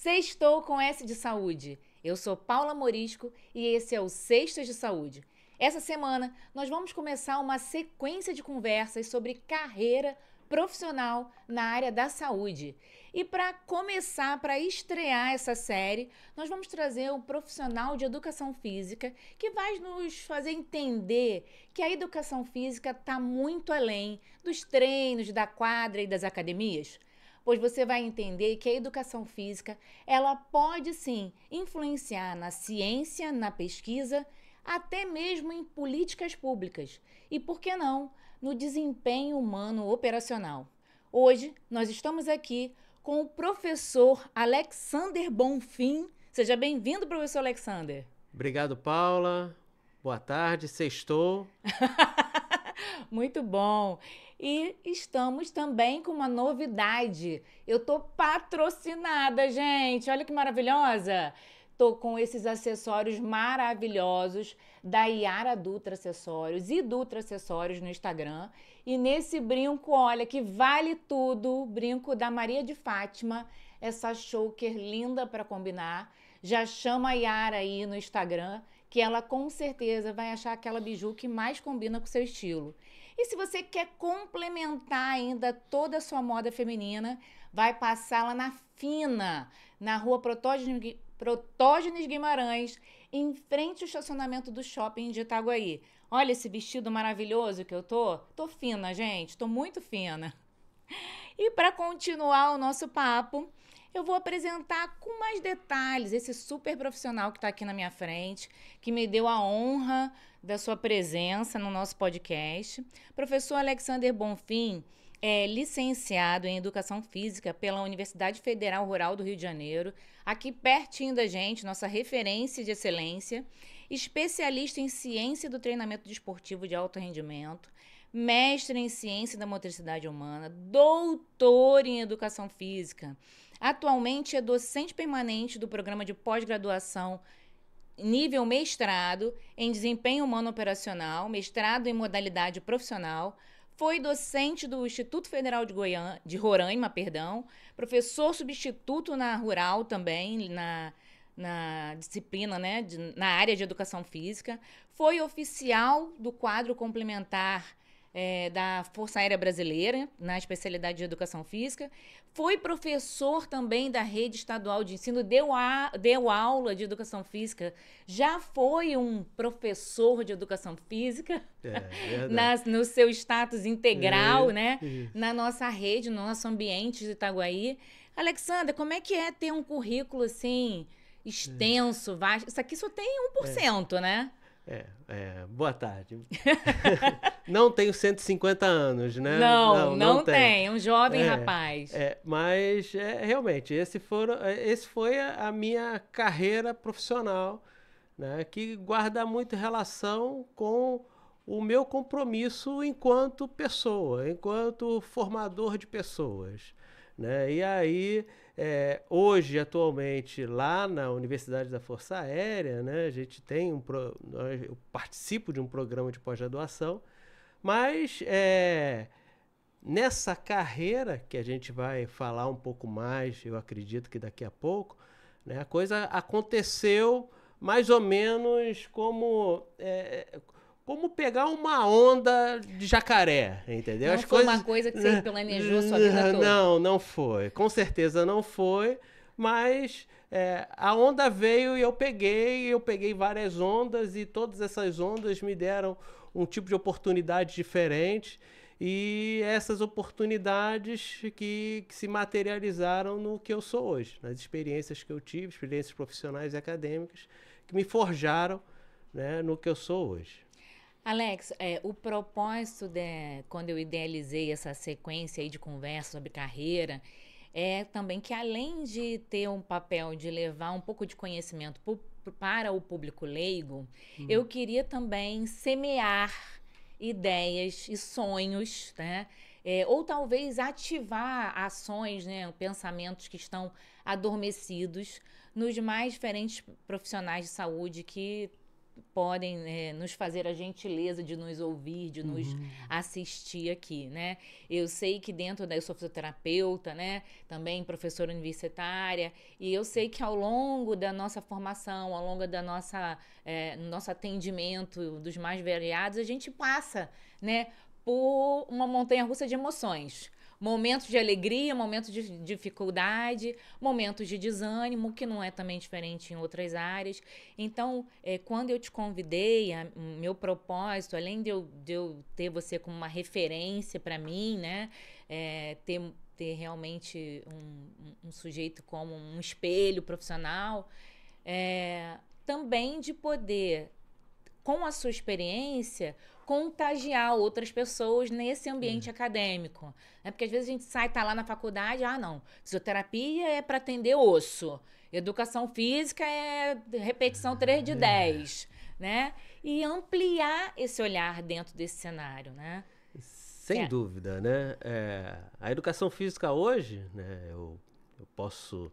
Sextou com S de saúde. Eu sou Paula Morisco e esse é o Sextas de Saúde. Essa semana nós vamos começar uma sequência de conversas sobre carreira profissional na área da saúde. E para começar, para estrear essa série, nós vamos trazer um profissional de educação física que vai nos fazer entender que a educação física está muito além dos treinos, da quadra e das academias. Pois você vai entender que a educação física, ela pode sim influenciar na ciência, na pesquisa, até mesmo em políticas públicas. E por que não, no desempenho humano operacional. Hoje, nós estamos aqui com o professor Alexander Bonfim. Seja bem-vindo, professor Alexander. Obrigado, Paula. Boa tarde, sextou. Muito bom. E estamos também com uma novidade. Eu tô patrocinada, gente. Olha que maravilhosa. Tô com esses acessórios maravilhosos da Yara Dutra Acessórios e Dutra Acessórios no Instagram. E nesse brinco, olha, que vale tudo, brinco da Maria de Fátima, essa choker linda para combinar. Já chama a Yara aí no Instagram, que ela com certeza vai achar aquela biju que mais combina com o seu estilo. E se você quer complementar ainda toda a sua moda feminina, vai passar lá na Fina, na rua Protógenes Guimarães, em frente ao estacionamento do shopping de Itaguaí. Olha esse vestido maravilhoso que eu tô. Tô fina, gente, tô muito fina. E para continuar o nosso papo, eu vou apresentar com mais detalhes esse super profissional que está aqui na minha frente, que me deu a honra da sua presença no nosso podcast. Professor Alexander Bonfim é licenciado em Educação Física pela Universidade Federal Rural do Rio de Janeiro, aqui pertinho da gente, nossa referência de excelência, especialista em Ciência do Treinamento Desportivo de Alto Rendimento, mestre em Ciência da Motricidade Humana, doutor em Educação Física. Atualmente é docente permanente do programa de pós-graduação nível mestrado em Desempenho Humano Operacional, mestrado em Modalidade Profissional. Foi docente do Instituto Federal de Roraima, professor substituto na Rural também, na disciplina, né, na área de Educação Física. Foi oficial do quadro complementar da Força Aérea Brasileira, na especialidade de Educação Física. Foi professor também da rede estadual de ensino, deu aula de Educação Física. Já foi um professor de Educação Física, no seu status integral, né? Na nossa rede, no nosso ambiente de Itaguaí. Alexandra, como é que é ter um currículo assim, extenso, vasto? Isso aqui só tem 1%, né? Boa tarde. Não tenho 150 anos, né? Não tem. É um jovem rapaz. Mas, realmente, esse foi a minha carreira profissional, né? Que guarda muito relação com o meu compromisso enquanto pessoa, enquanto formador de pessoas, né? E aí, hoje, atualmente, lá na Universidade da Força Aérea, né, a gente tem eu participo de um programa de pós-graduação, mas nessa carreira, que a gente vai falar um pouco mais, eu acredito que daqui a pouco, né, a coisa aconteceu mais ou menos como pegar uma onda de jacaré, entendeu? Não foi uma coisa que você planejou sua vida toda? Não foi. Com certeza não foi, mas a onda veio e eu peguei várias ondas e todas essas ondas me deram um tipo de oportunidade diferente e essas oportunidades que se materializaram no que eu sou hoje, nas experiências que eu tive, experiências profissionais e acadêmicas, que me forjaram, né, no que eu sou hoje. Alex, o propósito quando eu idealizei essa sequência aí de conversa sobre carreira é também que, além de ter um papel de levar um pouco de conhecimento para o público leigo, eu queria também semear ideias e sonhos, né? Ou talvez ativar ações, né, pensamentos que estão adormecidos nos mais diferentes profissionais de saúde que podem nos fazer a gentileza de nos ouvir, de nos assistir aqui, né? Eu sei que eu sou fisioterapeuta, né? Também professora universitária, e eu sei que ao longo da nossa formação, ao longo da nosso atendimento dos mais variados, a gente passa, né, por uma montanha-russa de emoções. Momentos de alegria, momentos de dificuldade, momentos de desânimo, que não é também diferente em outras áreas. Então, quando eu te convidei, meu propósito, além de eu ter você como uma referência para mim, né, ter realmente um sujeito como um espelho profissional, também de poder, com a sua experiência, contagiar outras pessoas nesse ambiente acadêmico. Porque às vezes a gente tá lá na faculdade, não, fisioterapia é para atender osso, educação física é repetição 3 de 10, né? E ampliar esse olhar dentro desse cenário, né? Sem dúvida, né? A educação física hoje, né, eu posso...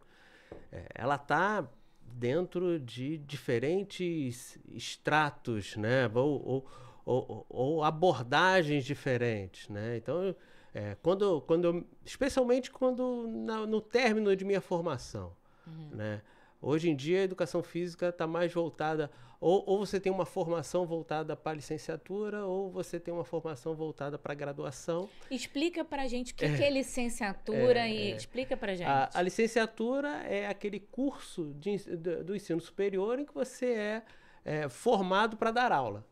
ela está dentro de diferentes estratos, né? Ou abordagens diferentes, né? Então, especialmente no término de minha formação, né? Hoje em dia a educação física está mais voltada, ou você tem uma formação voltada para a licenciatura, ou você tem uma formação voltada para a graduação. Explica para a gente o que é licenciatura explica para a gente. A licenciatura é aquele curso do ensino superior em que você é formado para dar aula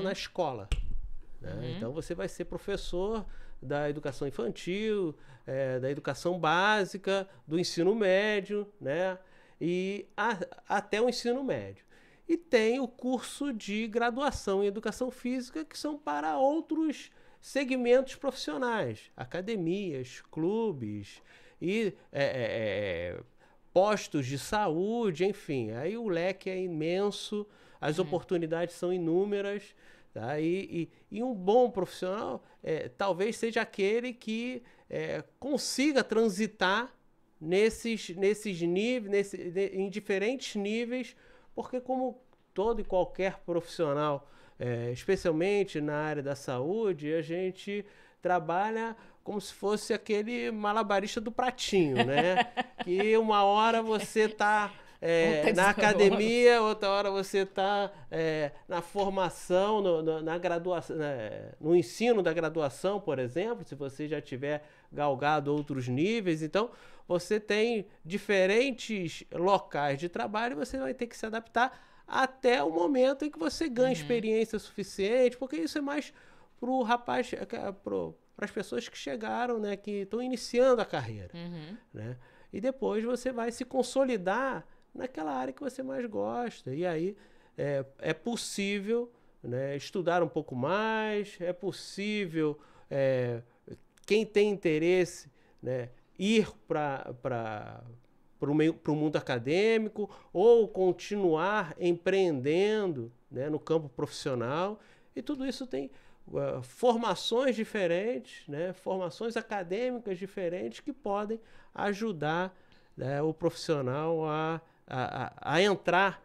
na escola, né? Então você vai ser professor da educação infantil, da educação básica, do ensino médio, né? E até o ensino médio. E tem o curso de graduação em educação física, que são para outros segmentos profissionais, academias, clubes e postos de saúde, enfim. Aí o leque é imenso, as oportunidades são inúmeras, tá? E um bom profissional talvez seja aquele que consiga transitar nesses níveis, em diferentes níveis, porque como todo e qualquer profissional, especialmente na área da saúde, a gente trabalha como se fosse aquele malabarista do pratinho, né? Que uma hora você está na academia, outra hora você está na formação, na graduação, no ensino da graduação, por exemplo, se você já tiver galgado outros níveis. Então, você tem diferentes locais de trabalho e você vai ter que se adaptar até o momento em que você ganha experiência suficiente, porque isso é mais para o rapaz, para as pessoas que chegaram, né, que estão iniciando a carreira, né? E depois você vai se consolidar naquela área que você mais gosta. E aí é possível, né, estudar um pouco mais, é possível, quem tem interesse, né, ir para o mundo acadêmico ou continuar empreendendo, né, no campo profissional. E tudo isso tem formações diferentes, né, formações acadêmicas diferentes que podem ajudar, né, o profissional a entrar,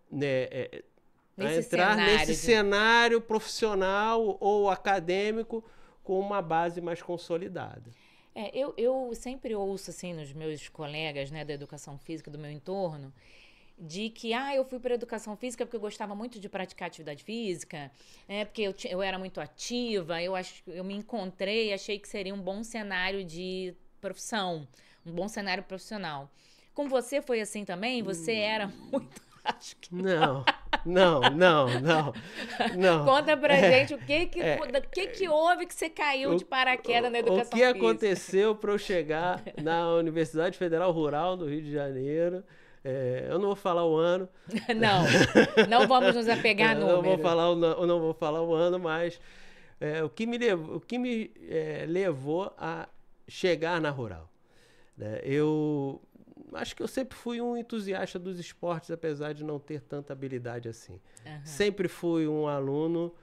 né, nesse cenário profissional ou acadêmico com uma base mais consolidada. Eu sempre ouço assim nos meus colegas, né, da educação física do meu entorno, de que eu fui para a educação física porque eu gostava muito de praticar atividade física, porque eu era muito ativa, eu me encontrei, achei que seria um bom cenário de profissão, um bom cenário profissional. Com você foi assim também? Você era muito... Acho que não. Conta pra gente o que houve que você caiu de paraquedas na educação física. O que aconteceu para eu chegar na Universidade Federal Rural do Rio de Janeiro. Eu não vou falar o ano. Não vamos nos apegar a números. Não vou falar o ano, mas o que me levou a chegar na Rural, né? Eu acho que eu sempre fui um entusiasta dos esportes, apesar de não ter tanta habilidade assim. Sempre fui um aluno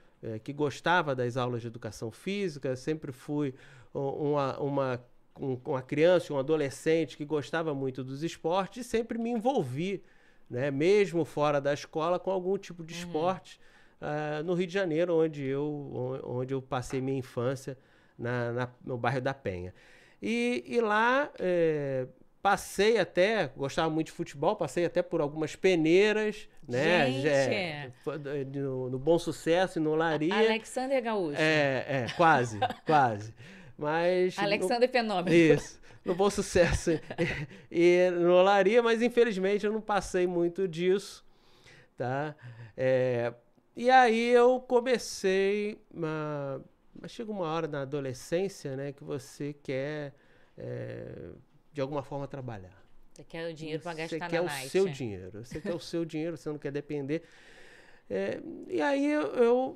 que gostava das aulas de educação física, sempre fui uma criança, um adolescente que gostava muito dos esportes e sempre me envolvi, né, mesmo fora da escola, com algum tipo de esporte, no Rio de Janeiro, onde eu passei minha infância, no bairro da Penha. E lá passei até, gostava muito de futebol, passei até por algumas peneiras, né? No Bom Sucesso e no Olaria. Alexander Gaúcho. Quase, quase. Mas Alexander Fenômeno. Isso, no Bom Sucesso e no Olaria, mas infelizmente eu não passei muito disso, tá? E aí eu comecei, mas chega uma hora na adolescência, né, que você quer, de alguma forma, trabalhar. Você quer o dinheiro para gastar na night. Você quer o seu dinheiro, você não quer depender. E aí eu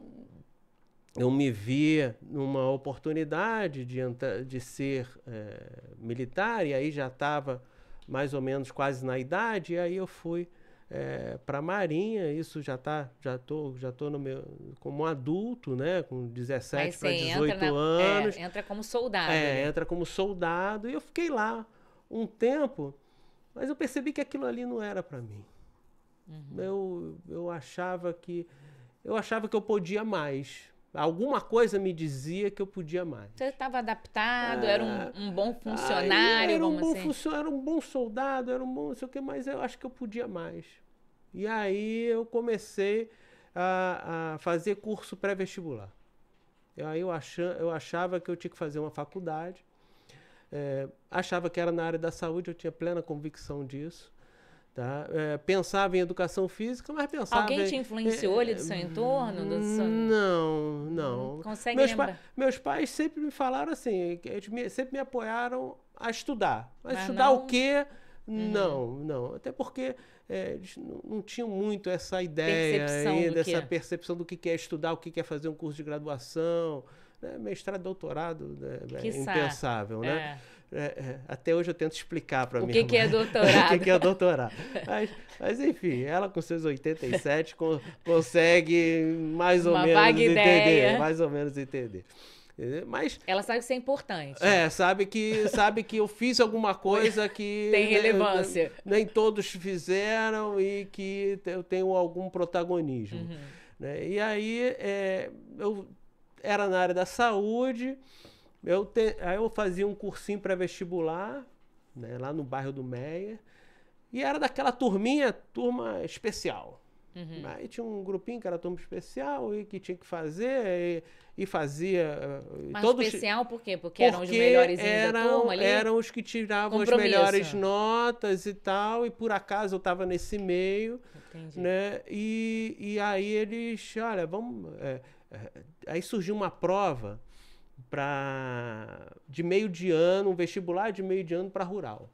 me vi numa oportunidade de ser militar, e aí já estava mais ou menos quase na idade, e aí eu fui para a Marinha. Isso já tô como adulto, né, com 17 para 18 anos. Entra como soldado. Entra como soldado, e eu fiquei lá um tempo, mas eu percebi que aquilo ali não era para mim. Eu achava que eu podia mais. Alguma coisa me dizia que eu podia mais. Você estava adaptado, era um bom funcionário, era um bom soldado, era um bom não sei o que, mas eu acho que eu podia mais. E aí eu comecei a fazer curso pré-vestibular. Aí eu achava que eu tinha que fazer uma faculdade, achava que era na área da saúde, eu tinha plena convicção disso. Tá? Pensava em educação física, mas pensava... Alguém te influenciou ali do seu entorno? Não. Consegue lembrar? Meus pais sempre me falaram assim, sempre me apoiaram a estudar. Mas estudar o quê? Não. Até porque eles não tinham muito essa ideia ainda, essa percepção do que é estudar, o que é fazer um curso de graduação. Né? Mestrado, doutorado, é impensável, né? Até hoje eu tento explicar para mim. O que é doutorado? O que é doutorado. Mas enfim, ela com seus 87 consegue mais ou menos entender. Mais ou menos entender. Mas ela sabe que isso é importante. Sabe que eu fiz alguma coisa que tem relevância. Nem todos fizeram e que eu tenho algum protagonismo. Né? E aí eu era na área da saúde. Aí eu fazia um cursinho pré-vestibular, né, lá no bairro do Meia, e era daquela turma especial. Aí tinha um grupinho que era turma especial e que tinha que fazer e fazia... Mas especial por quê? Porque eram os melhores da turma ali? Eram os que tiravam as melhores notas e tal, e por acaso eu estava nesse meio. Entendi. Né, e aí eles, olha, vamos... aí surgiu uma prova de meio de ano, um vestibular de meio de ano para rural,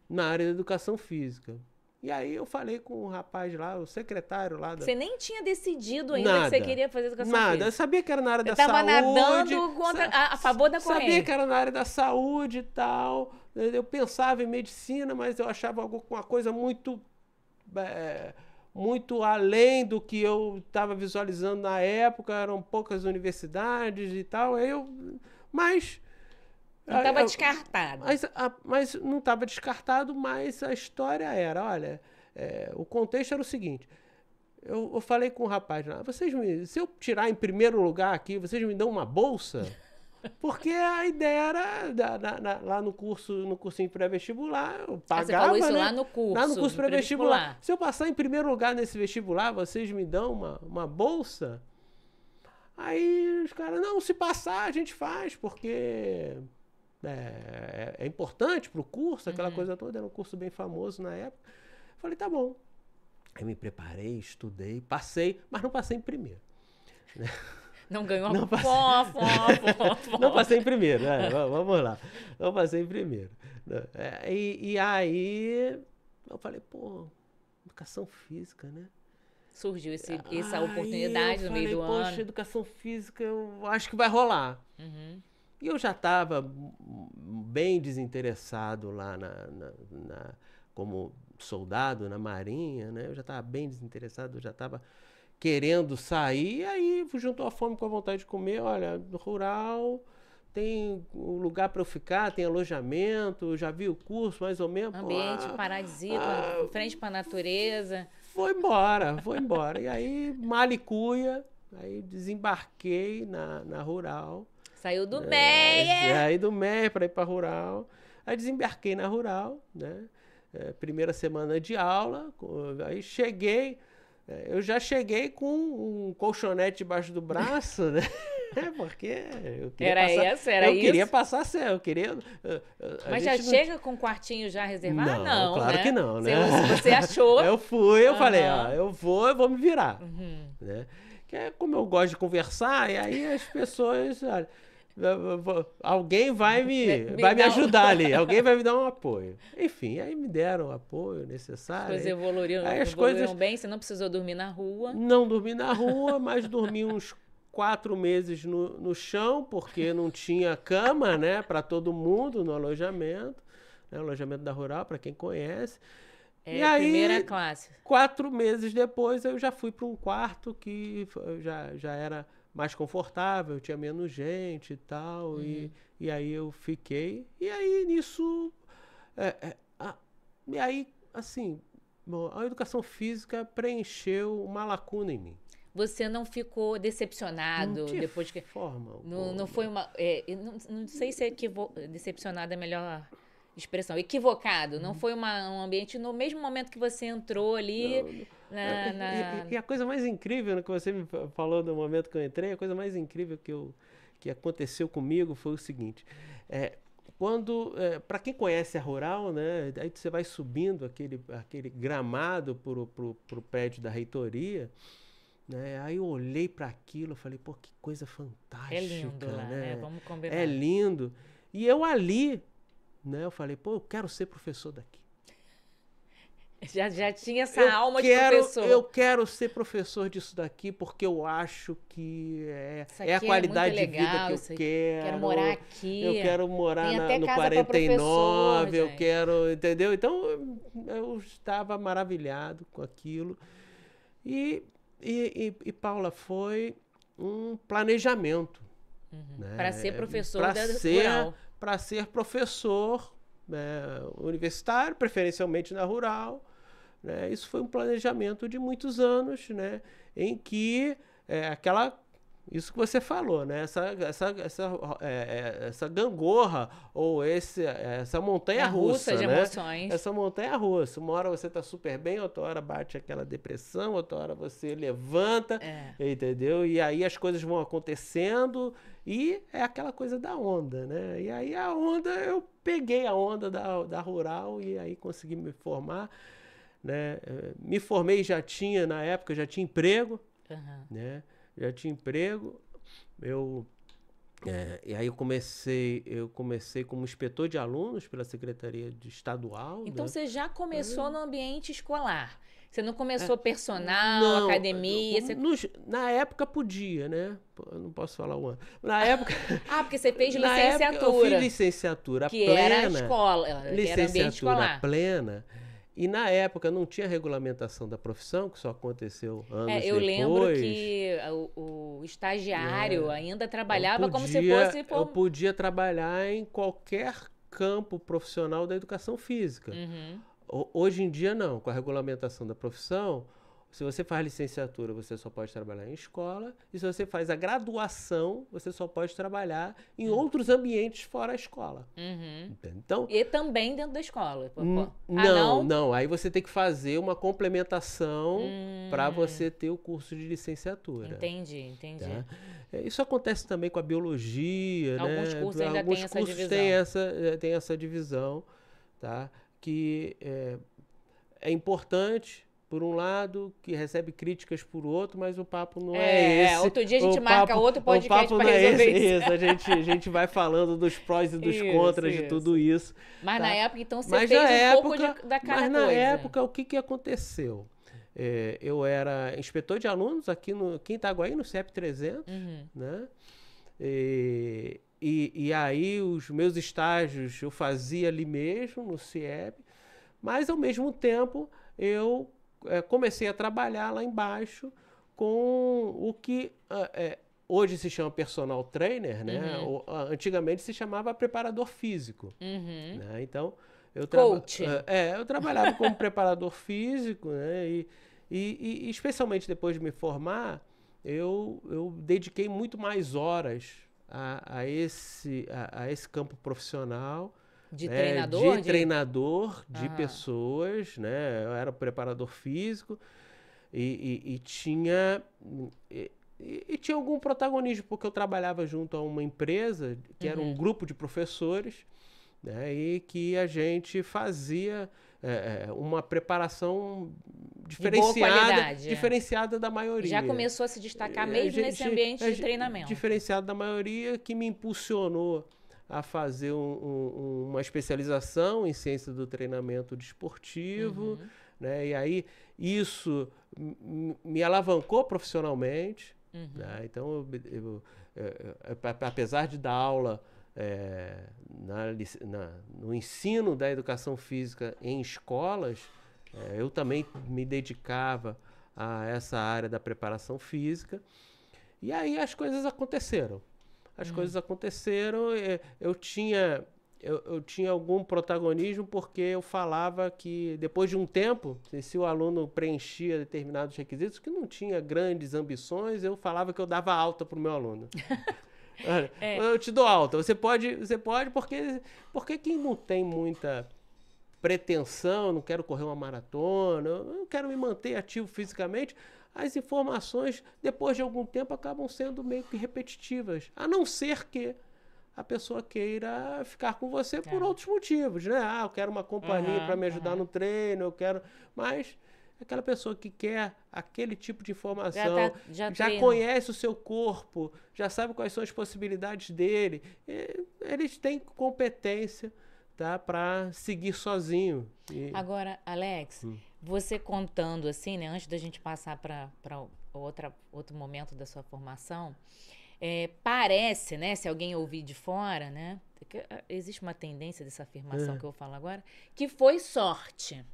na área da educação física. E aí eu falei com o rapaz lá, o secretário lá. Você nem tinha decidido ainda que você queria fazer educação física? Eu sabia que era na área da saúde. Você estava nadando a favor da corrente. Sabia que era na área da saúde e tal. Eu pensava em medicina, mas eu achava alguma coisa muito além do que eu estava visualizando na época. Eram poucas universidades e tal. Mas não estava descartado. Mas não estava descartado, mas a história era, olha, o contexto era o seguinte. Eu falei com o rapaz lá, se eu tirar em primeiro lugar aqui, vocês me dão uma bolsa? Porque a ideia era, lá no cursinho pré-vestibular, eu pagava, você falou isso, né? Lá no curso pré-vestibular. Se eu passar em primeiro lugar nesse vestibular, vocês me dão uma bolsa? Aí os caras, não, se passar a gente faz, porque é importante para o curso, aquela coisa toda, era um curso bem famoso na época. Falei, tá bom. Aí me preparei, estudei, passei, mas não passei em primeiro. Não ganhou não passei... Não passei em primeiro, vamos lá. Não passei em primeiro. E aí eu falei, educação física, né? Surgiu essa oportunidade no meio do ano. Poxa, educação física, eu acho que vai rolar. E eu já estava bem desinteressado lá como soldado na Marinha, né? Eu já estava bem desinteressado, eu já estava querendo sair, e aí juntou a fome com a vontade de comer. Olha, no rural tem um lugar para eu ficar, tem alojamento, já vi o curso mais ou menos. Ambiente paradisíaco, frente para a natureza. Vou embora, vou embora. E aí, malicuia, aí desembarquei na Rural. Saiu do Meia. Saí do Meia para ir para Rural. Aí desembarquei na Rural, né? Primeira semana de aula, aí cheguei, eu já cheguei com um colchonete debaixo do braço, né? Porque eu queria passar certo, eu queria... Mas já chega com um quartinho já reservado? Não, claro né? que não, né? Você achou? Eu fui, eu falei, ó, eu vou me virar, né? Que é como eu gosto de conversar, e aí as pessoas... Olha, alguém vai me ajudar ali, alguém vai me dar um apoio. Enfim, aí me deram o apoio necessário. As coisas evoluíram bem, você não precisou dormir na rua? Não dormi na rua, mas dormi uns 4 meses no chão, porque não tinha cama, né, para todo mundo no alojamento, né, alojamento da Rural, para quem conhece. E aí, primeira classe. 4 meses depois, eu já fui para um quarto que já era mais confortável, tinha menos gente e tal, e aí eu fiquei, e aí nisso, e aí, assim, bom, a educação física preencheu uma lacuna em mim. Você não ficou decepcionado depois que... forma não foi uma... não sei se decepcionado é a melhor expressão. Equivocado. Não foi um ambiente no mesmo momento que você entrou ali... E a coisa mais incrível, né, que você me falou no momento que eu entrei, a coisa mais incrível que aconteceu comigo foi o seguinte. Para quem conhece a Rural, né, aí você vai subindo aquele gramado pro prédio da reitoria, né, aí eu olhei para aquilo e falei, pô, que coisa fantástica. É lindo lá, né? Vamos combinar. É lindo. E eu ali, né, eu falei, pô, eu quero ser professor daqui. Já tinha essa alma de professor. Eu quero ser professor disso daqui porque eu acho que é a qualidade de vida que eu quero. Quero morar aqui. Eu quero morar no 49, eu quero, entendeu? Então eu estava maravilhado com aquilo. E Paula, foi um planejamento. Né? Para ser professor da Rural. Para ser professor universitário, preferencialmente na Rural. Né? Isso foi um planejamento de muitos anos, né? Em que isso que você falou, né? Essa gangorra ou essa montanha-russa, de né? emoções. Essa montanha-russa. Uma hora você está super bem, outra hora bate aquela depressão, outra hora você levanta, entendeu? E aí as coisas vão acontecendo e é aquela coisa da onda, né? E aí a onda, eu peguei a onda da Rural e aí consegui me formar, né? Me formei, na época, já tinha emprego, né? Já tinha emprego, e aí eu comecei como inspetor de alunos pela Secretaria Estadual. Então, né? Você já começou no ambiente escolar? Você não começou personal, academia? Na época podia, né? Eu não posso falar o ano. Na época... porque você fez licenciatura. Época, eu fiz licenciatura que plena. Era escola, era ambiente escolar. Plena. E na época não tinha regulamentação da profissão, que só aconteceu anos depois. Eu lembro que o estagiário ainda trabalhava como se fosse... Eu podia trabalhar em qualquer campo profissional da educação física. Hoje em dia não, com a regulamentação da profissão, se você faz licenciatura, você só pode trabalhar em escola, e se você faz a graduação, você só pode trabalhar em outros ambientes fora a escola. Então, e também dentro da escola? Não. Aí você tem que fazer uma complementação para você ter o curso de licenciatura. Entendi. Tá? Isso acontece também com a biologia, Alguns né? cursos ainda têm essa divisão. Tem essa divisão, tá? Que é importante, por um lado, que recebe críticas por outro, mas o papo não é esse. Outro dia a gente marca outro podcast para resolver isso. A gente vai falando dos prós e dos contras de tudo isso. Mas tá? na época, então, você fez um pouco da cada coisa. Mas na época, o que aconteceu? Eu era inspetor de alunos aqui em Itaguaí, no CIEP 300, né? E aí os meus estágios eu fazia ali mesmo, no CIEP, mas ao mesmo tempo comecei a trabalhar lá embaixo com o que hoje se chama personal trainer, né? Antigamente se chamava preparador físico. Né? Então, Coach. Eu trabalhava como preparador físico, né? E especialmente depois de me formar, eu dediquei muito mais horas a esse campo profissional. De treinador? De treinador de pessoas, né? Eu era preparador físico e tinha algum protagonismo, porque eu trabalhava junto a uma empresa que era um grupo de professores, né? E que a gente fazia uma preparação diferenciada da maioria. Já começou a se destacar mesmo nesse ambiente de treinamento. Diferenciado da maioria, que me impulsionou a fazer uma especialização em ciência do treinamento desportivo, né? E aí isso me alavancou profissionalmente, né? Então, apesar de dar aula no ensino da educação física em escolas, eu também me dedicava a essa área da preparação física. E aí as coisas aconteceram. Eu tinha algum protagonismo porque eu falava que depois de um tempo, se o aluno preenchia determinados requisitos, que não tinha grandes ambições, eu falava que eu dava alta para o meu aluno. Olha, eu te dou alta, você pode porque quem não tem muita pretensão, não quero correr uma maratona, eu não quero me manter ativo fisicamente, as informações, depois de algum tempo, acabam sendo meio que repetitivas. A não ser que a pessoa queira ficar com você por outros motivos, né? Eu quero uma companhia para me ajudar no treino, eu quero... Mas aquela pessoa que quer aquele tipo de informação, já conhece o seu corpo, já sabe quais são as possibilidades dele, eles têm competência, tá, para seguir sozinho. Agora, Alex, você contando assim, né, antes da gente passar para outro momento da sua formação, parece, né, se alguém ouvir de fora, né, que existe uma tendência dessa afirmação que eu falo agora, que foi sorte,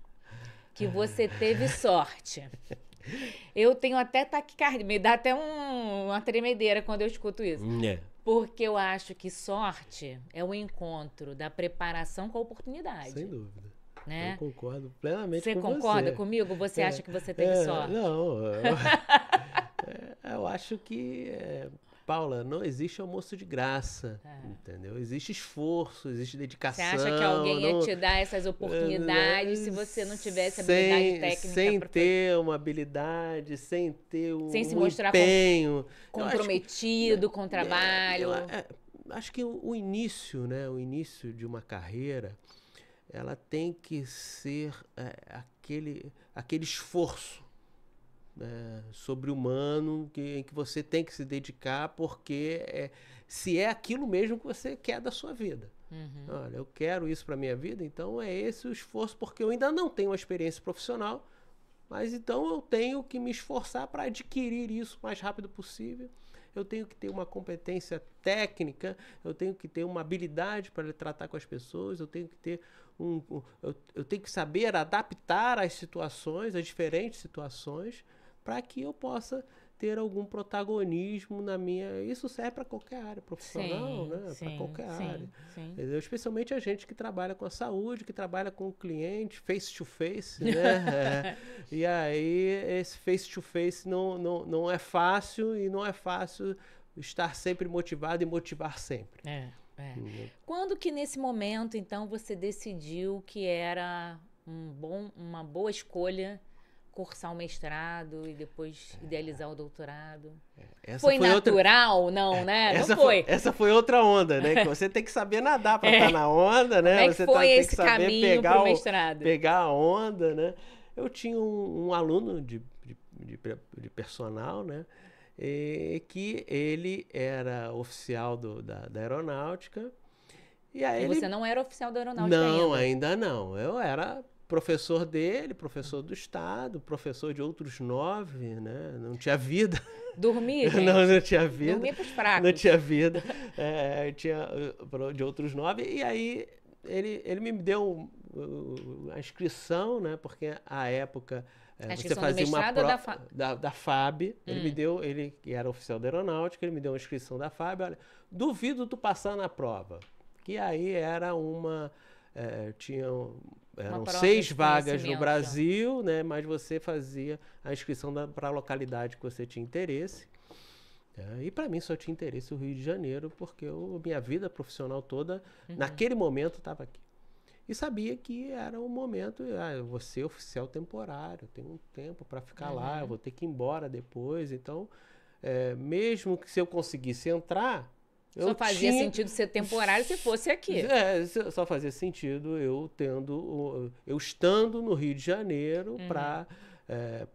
que você teve sorte. Eu tenho até taquicardia, me dá até uma tremedeira quando eu escuto isso. Porque eu acho que sorte é o encontro da preparação com a oportunidade. Sem dúvida. Né? Eu concordo plenamente com você. Você concorda comigo? Você acha que você teve sorte? Não. Eu acho que, Paula, não existe almoço de graça, entendeu? Existe esforço, existe dedicação. Você acha que alguém ia te dar essas oportunidades se você não tivesse habilidade técnica? Sem ter uma habilidade, sem ter sem se mostrar empenho. Comprometido com o trabalho. Acho que o início, né? O início de uma carreira, ela tem que ser aquele esforço sobre-humano em que você tem que se dedicar, porque se é aquilo mesmo que você quer da sua vida. Olha, eu quero isso para minha vida, então é esse o esforço, porque eu ainda não tenho uma experiência profissional, mas então eu tenho que me esforçar para adquirir isso o mais rápido possível. Eu tenho que ter uma competência técnica, eu tenho que ter uma habilidade para tratar com as pessoas, eu tenho que ter eu tenho que saber adaptar as situações, as diferentes situações, para que eu possa ter algum protagonismo na minha... Isso serve para qualquer área profissional, né? Para qualquer área. Entendeu? Especialmente a gente que trabalha com a saúde, que trabalha com o cliente, face to face, né? E aí, esse face to face não é fácil, e não é fácil estar sempre motivado e motivar sempre. Quando que nesse momento, então, você decidiu que era uma boa escolha cursar o mestrado e depois idealizar o doutorado? Foi natural? Não, né? Não foi. Essa foi outra onda, né? Que você tem que saber nadar para estar na onda, né? Como é que foi esse caminho para o mestrado? Pegar a onda, né? Eu tinha um aluno de personal, né? Que ele era oficial da aeronáutica. E aí você não era oficial da aeronáutica ainda? Não, ainda não. Eu era professor dele, professor do estado, professor de outros 9, né? Não tinha vida. Dormia, gente? Não tinha vida. Dormia pros fracos. Não tinha vida. Tinha de outros 9. E aí ele me deu a inscrição, né? Porque à época A você inscrição do fazia uma mestrado ou prova da FAB. Ele que era oficial da aeronáutica, ele me deu uma inscrição da FAB. Olha, duvido tu passar na prova. Que aí era eram prova 6 de vagas no conhecimento. Brasil, né? Mas você fazia a inscrição para a localidade que você tinha interesse. E para mim só tinha interesse o Rio de Janeiro, porque minha vida profissional toda, naquele momento, estava aqui. E sabia que era um momento, eu vou ser oficial temporário, eu tenho um tempo para ficar lá, eu vou ter que ir embora depois. Então, mesmo que se eu conseguisse entrar, Só fazia sentido ser temporário se fosse aqui. Só fazia sentido eu estando no Rio de Janeiro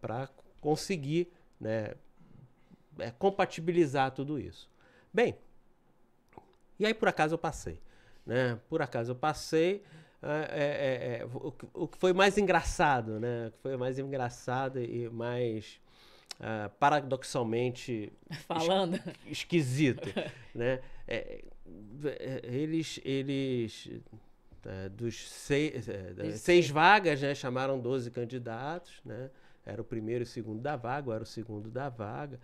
para conseguir, né, compatibilizar tudo isso. Bem, e aí por acaso eu passei. Né? Por acaso eu passei. O que foi mais engraçado, né? O que foi mais engraçado e mais paradoxalmente falando esquisito, né? Eles dos 6 vagas, né? Chamaram 12 candidatos, né? Era o primeiro e o segundo da vaga, eu era o segundo da vaga,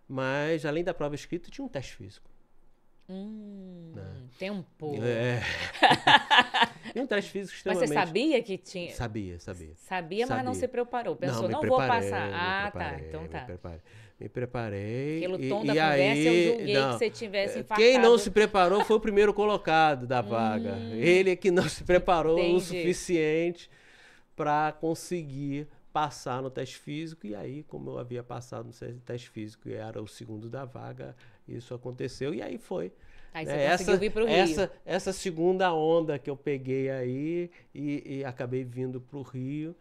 mas além da prova escrita tinha um teste físico. Tempo. E um teste físico extremamente... Mas você sabia que tinha? Sabia, mas não se preparou. Pensou, não vou passar. Tá, então tá. Me preparei. Pelo tom da conversa, eu julguei que você tivesse infartado. Quem não se preparou foi o primeiro colocado da vaga. Ele é que não se preparou o suficiente para conseguir passar no teste físico. E aí, como eu havia passado no teste físico e era o segundo da vaga, isso aconteceu. E aí foi. Aí você conseguiu vir para o Rio. Essa segunda onda que eu peguei aí e acabei vindo para o Rio.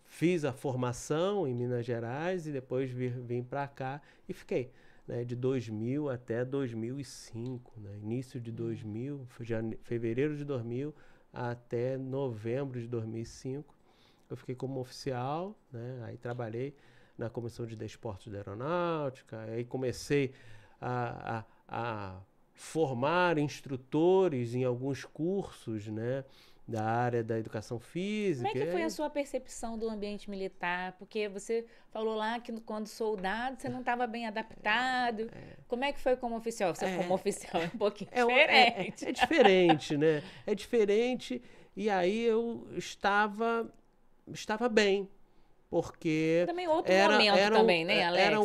Fiz a formação em Minas Gerais e depois vim para cá e fiquei. Né, de 2000 até 2005. Né, início de 2000, fevereiro de 2000 até novembro de 2005. Eu fiquei como oficial, né, aí trabalhei na Comissão de Desportos da Aeronáutica, aí comecei a formar instrutores em alguns cursos, né, da área da educação física. Como é que foi a sua percepção do ambiente militar? Porque você falou lá que quando soldado você não estava bem adaptado. Como é que foi como oficial? Você como oficial é um pouquinho diferente. É diferente, né? É diferente. E aí eu estava bem, porque... Também outro momento também, né, Alexa?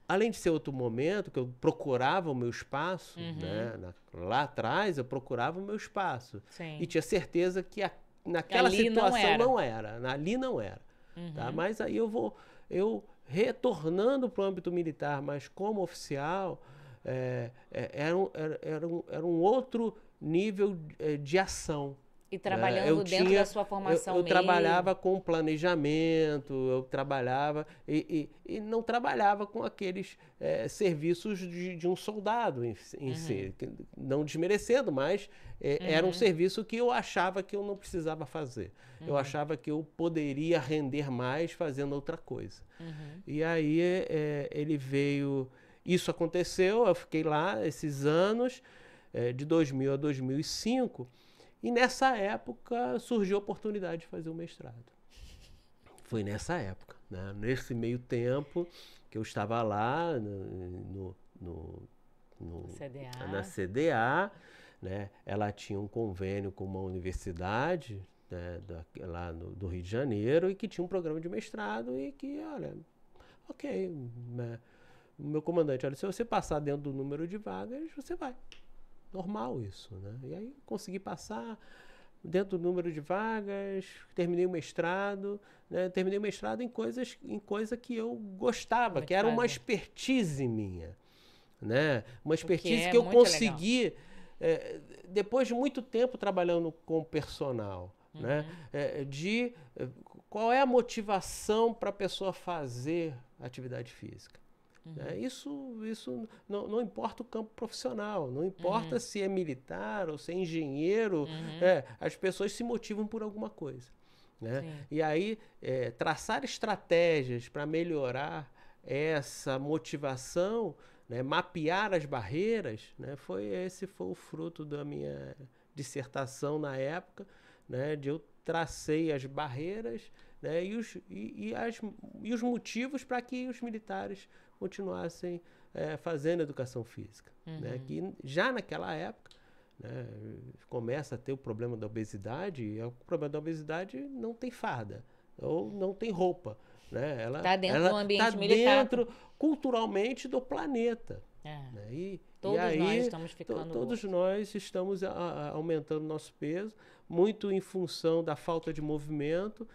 Além de ser outro momento, que eu procurava o meu espaço, né? Lá atrás eu procurava o meu espaço. Sim. E tinha certeza que naquela situação não era. Ali não era. Tá? Mas aí eu retornando para o âmbito militar, mas como oficial, era um outro nível de ação. E trabalhando dentro da sua formação eu trabalhava com planejamento, eu trabalhava e não trabalhava com aqueles serviços de um soldado em si, não desmerecendo, mas era um serviço que eu achava que eu não precisava fazer. Eu achava que eu poderia render mais fazendo outra coisa. E aí ele veio... Isso aconteceu, eu fiquei lá esses anos, de 2000 a 2005, e nessa época surgiu a oportunidade de fazer o mestrado. Foi nessa época, né? Nesse meio tempo que eu estava lá na CDA, né? Ela tinha um convênio com uma universidade, né, lá do Rio de Janeiro, e que tinha um programa de mestrado e que, olha, ok, né? O meu comandante, olha, se você passar dentro do número de vagas, você vai. Normal isso, né? E aí consegui passar dentro do número de vagas, terminei o mestrado, né? Terminei o mestrado em coisa que eu gostava, que era uma expertise minha, né? Uma expertise que eu consegui depois de muito tempo trabalhando com personal, né? Qual é a motivação para a pessoa fazer atividade física? Isso não importa o campo profissional, não importa se é militar ou se é engenheiro, as pessoas se motivam por alguma coisa. Né? E aí, traçar estratégias para melhorar essa motivação, né, mapear as barreiras, né, esse foi o fruto da minha dissertação na época, né, de eu tracei as barreiras, né, e os motivos para que os militares continuassem fazendo educação física. Né, que já naquela época, né, começa a ter o problema da obesidade, e o problema da obesidade não tem farda, ou não tem roupa. Né? Ela está dentro do ambiente tá militar. Dentro, culturalmente, do planeta. Né? Todos aí, nós estamos ficando todos nós estamos aumentando nosso peso, muito em função da falta de movimento,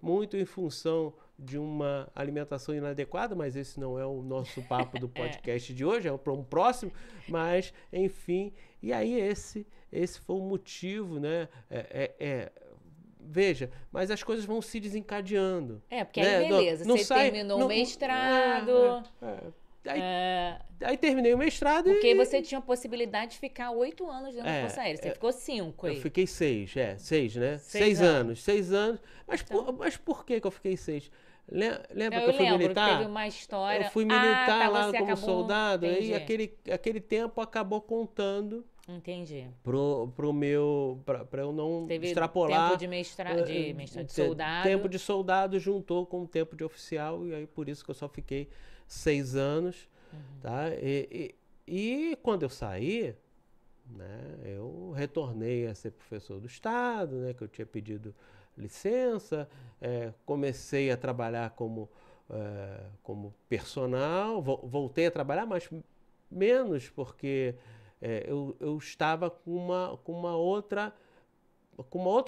muito em função de uma alimentação inadequada, mas esse não é o nosso papo do podcast de hoje, é para um próximo, mas, enfim, e aí esse foi o motivo, né? Veja, mas as coisas vão se desencadeando. Porque aí beleza, você terminou o mestrado. Aí terminei o mestrado porque você tinha a possibilidade de ficar 8 anos dentro da Força Aérea. Você ficou 5 aí. Eu fiquei 6, né? 6 anos. 6 anos. Mas por que eu fiquei 6? Lembra que eu fui militar? Que teve uma história. Eu fui militar lá como acabou... soldado. Aí aquele tempo acabou contando. Entendi. Pra eu não extrapolar. Tempo de soldado. Tempo de soldado juntou com o tempo de oficial, e aí por isso que eu só fiquei 6 anos. Tá? E quando eu saí, né, eu retornei a ser professor do Estado, né, que eu tinha pedido licença, comecei a trabalhar como personal, voltei a trabalhar, mas menos porque eu estava com uma outra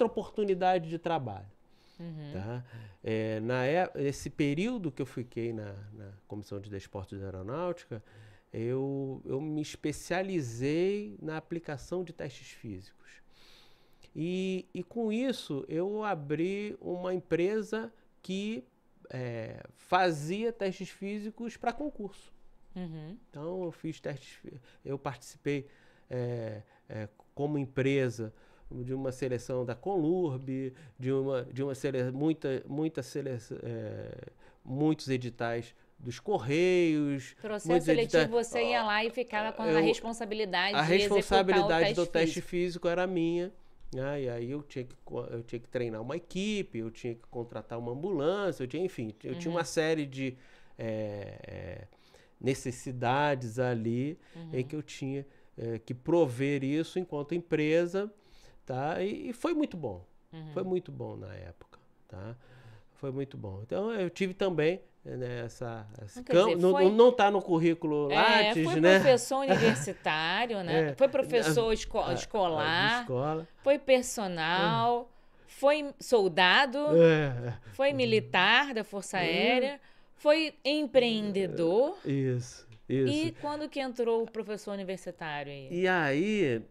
oportunidade de trabalho. Tá? Esse período que eu fiquei na Comissão de Desportos da Aeronáutica, eu me especializei na aplicação de testes físicos. E com isso, eu abri uma empresa que fazia testes físicos para concurso. Então, eu fiz testes, eu participei como empresa de uma seleção da Conlurb, de uma seleção, muitos editais dos Correios. Processo seletivo, você ia lá e ficava com a responsabilidade de executar do teste físico era minha. E aí eu tinha que treinar uma equipe, eu tinha que contratar uma ambulância, eu tinha uma série de necessidades ali em que eu tinha que prover isso enquanto empresa. Tá? E foi muito bom. Foi muito bom na época. Tá? Foi muito bom. Então, eu tive também não está no currículo Lattes, foi né? professor universitário, né? Foi professor escolar, foi personal, foi soldado, foi militar da Força Aérea, foi empreendedor. Isso. E quando que entrou o professor universitário aí? E aí...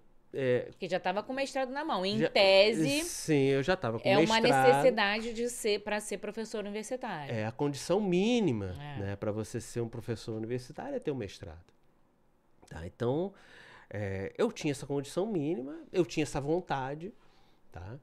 que já estava com o mestrado na mão. Em tese... Sim, eu já estava com o mestrado. É uma necessidade para ser professor universitário. A condição mínima, né, para você ser um professor universitário é ter um mestrado. Tá? Então, eu tinha essa condição mínima, eu tinha essa vontade, tá?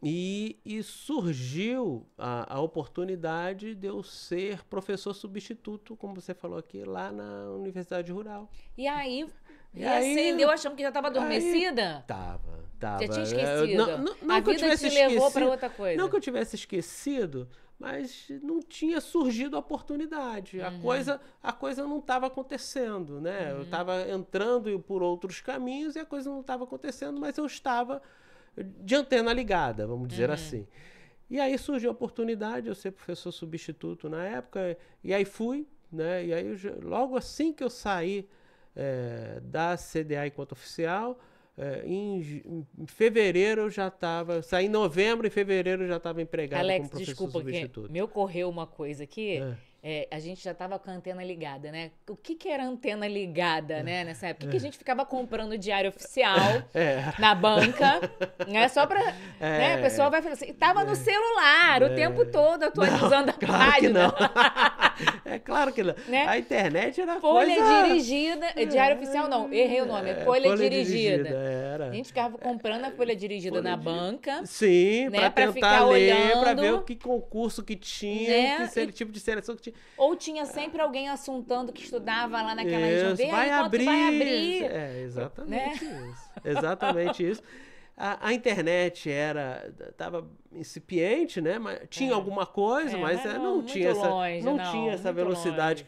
E surgiu a oportunidade de eu ser professor substituto, como você falou aqui, lá na Universidade Rural. E aí... acendeu achando que já estava adormecida? Tava. Já tinha esquecido. Não a vida te levou para outra coisa. Não que eu tivesse esquecido, mas não tinha surgido a oportunidade. A coisa não estava acontecendo, né? Eu estava entrando por outros caminhos e a coisa não estava acontecendo, mas eu estava de antena ligada, vamos dizer assim. E aí surgiu a oportunidade de eu ser professor substituto na época, e aí fui, né? E aí logo assim que eu saí da CDA enquanto oficial, em fevereiro eu já estava, saí em novembro, em fevereiro eu já estava empregado como professor substituto. Me ocorreu uma coisa aqui, a gente já estava com a antena ligada, né? O que era antena ligada, né, nessa época? O que a gente ficava comprando diário oficial na banca, né? Só para, né, a pessoa vai falar assim, tava no celular o tempo todo atualizando a página. É claro que não. Né? A internet era folha dirigida, diário oficial não, errei o nome, folha dirigida. Era. A gente ficava comprando a folha dirigida na banca. Sim, né, para tentar ler, para ver o que concurso que tinha, né? que tipo de seleção que tinha. Ou tinha sempre alguém assuntando que estudava lá naquela região. Vai abrir. Vai abrir. Exatamente isso. Exatamente isso. a internet estava incipiente, né? Mas tinha alguma coisa, mas não tinha essa velocidade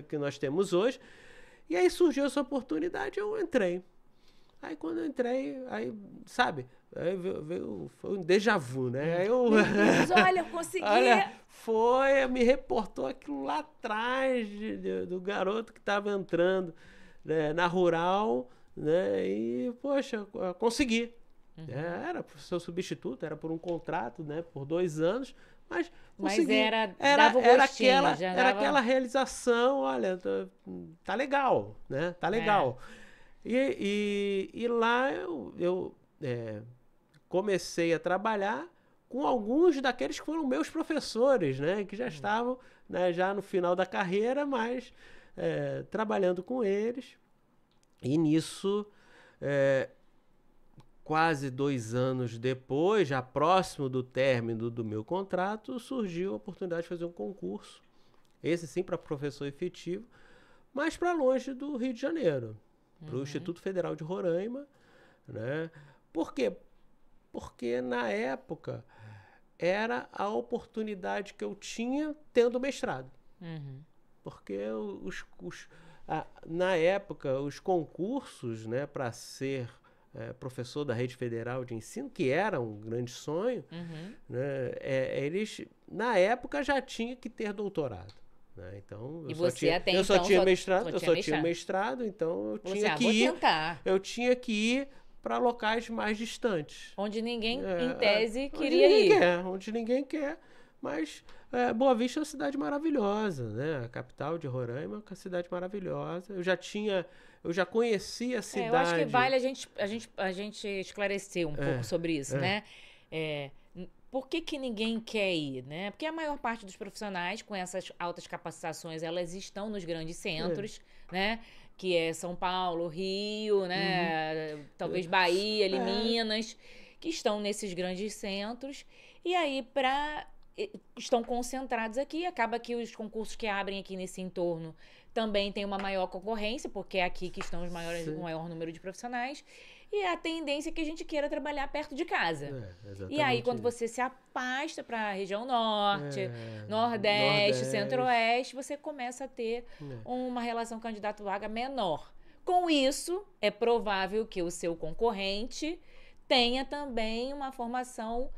que nós temos hoje. E aí surgiu essa oportunidade, eu entrei. Aí quando eu entrei, aí, sabe, aí foi um déjà vu, né? Aí Meu Deus, olha, eu consegui. Olha, me reportou aquilo lá atrás do garoto que estava entrando, né, na Rural, né? E, poxa, consegui. Era seu substituto, era por um contrato, né, por 2 anos, mas consegui. Dava gostinho, era aquela realização, olha, tá legal, né? Tá legal. E lá eu comecei a trabalhar com alguns daqueles que foram meus professores, né? Que já estavam, né, já no final da carreira, mas trabalhando com eles. E nisso, quase 2 anos depois, já próximo do término do meu contrato, surgiu a oportunidade de fazer um concurso. Esse sim para professor efetivo, mas para longe do Rio de Janeiro. Para o Instituto Federal de Roraima, né? Por quê? Porque na época era a oportunidade que eu tinha tendo mestrado. Porque na época os concursos, né, para ser professor da Rede Federal de Ensino, que era um grande sonho, né, eles na época já tinham que ter doutorado. Então, eu só tinha mestrado, então eu tinha que ir para locais mais distantes. Onde ninguém, em tese, queria ir. Onde ninguém quer. Mas Boa Vista é uma cidade maravilhosa, né? A capital de Roraima é uma cidade maravilhosa. Eu já conhecia a cidade. Eu acho que vale a gente esclarecer um pouco sobre isso, né? Por que ninguém quer ir, né? Porque a maior parte dos profissionais com essas altas capacitações, elas estão nos grandes centros, né? Que é São Paulo, Rio, né? Talvez Bahia, ali, Minas, que estão nesses grandes centros. E aí, estão concentrados aqui. Acaba que os concursos que abrem aqui nesse entorno também tem uma maior concorrência, porque é aqui que estão o maior número de profissionais. E a tendência é que a gente queira trabalhar perto de casa. E aí, quando você se afasta para a região norte, nordeste, centro-oeste, você começa a ter uma relação candidato-vaga menor. Com isso, é provável que o seu concorrente tenha também uma formação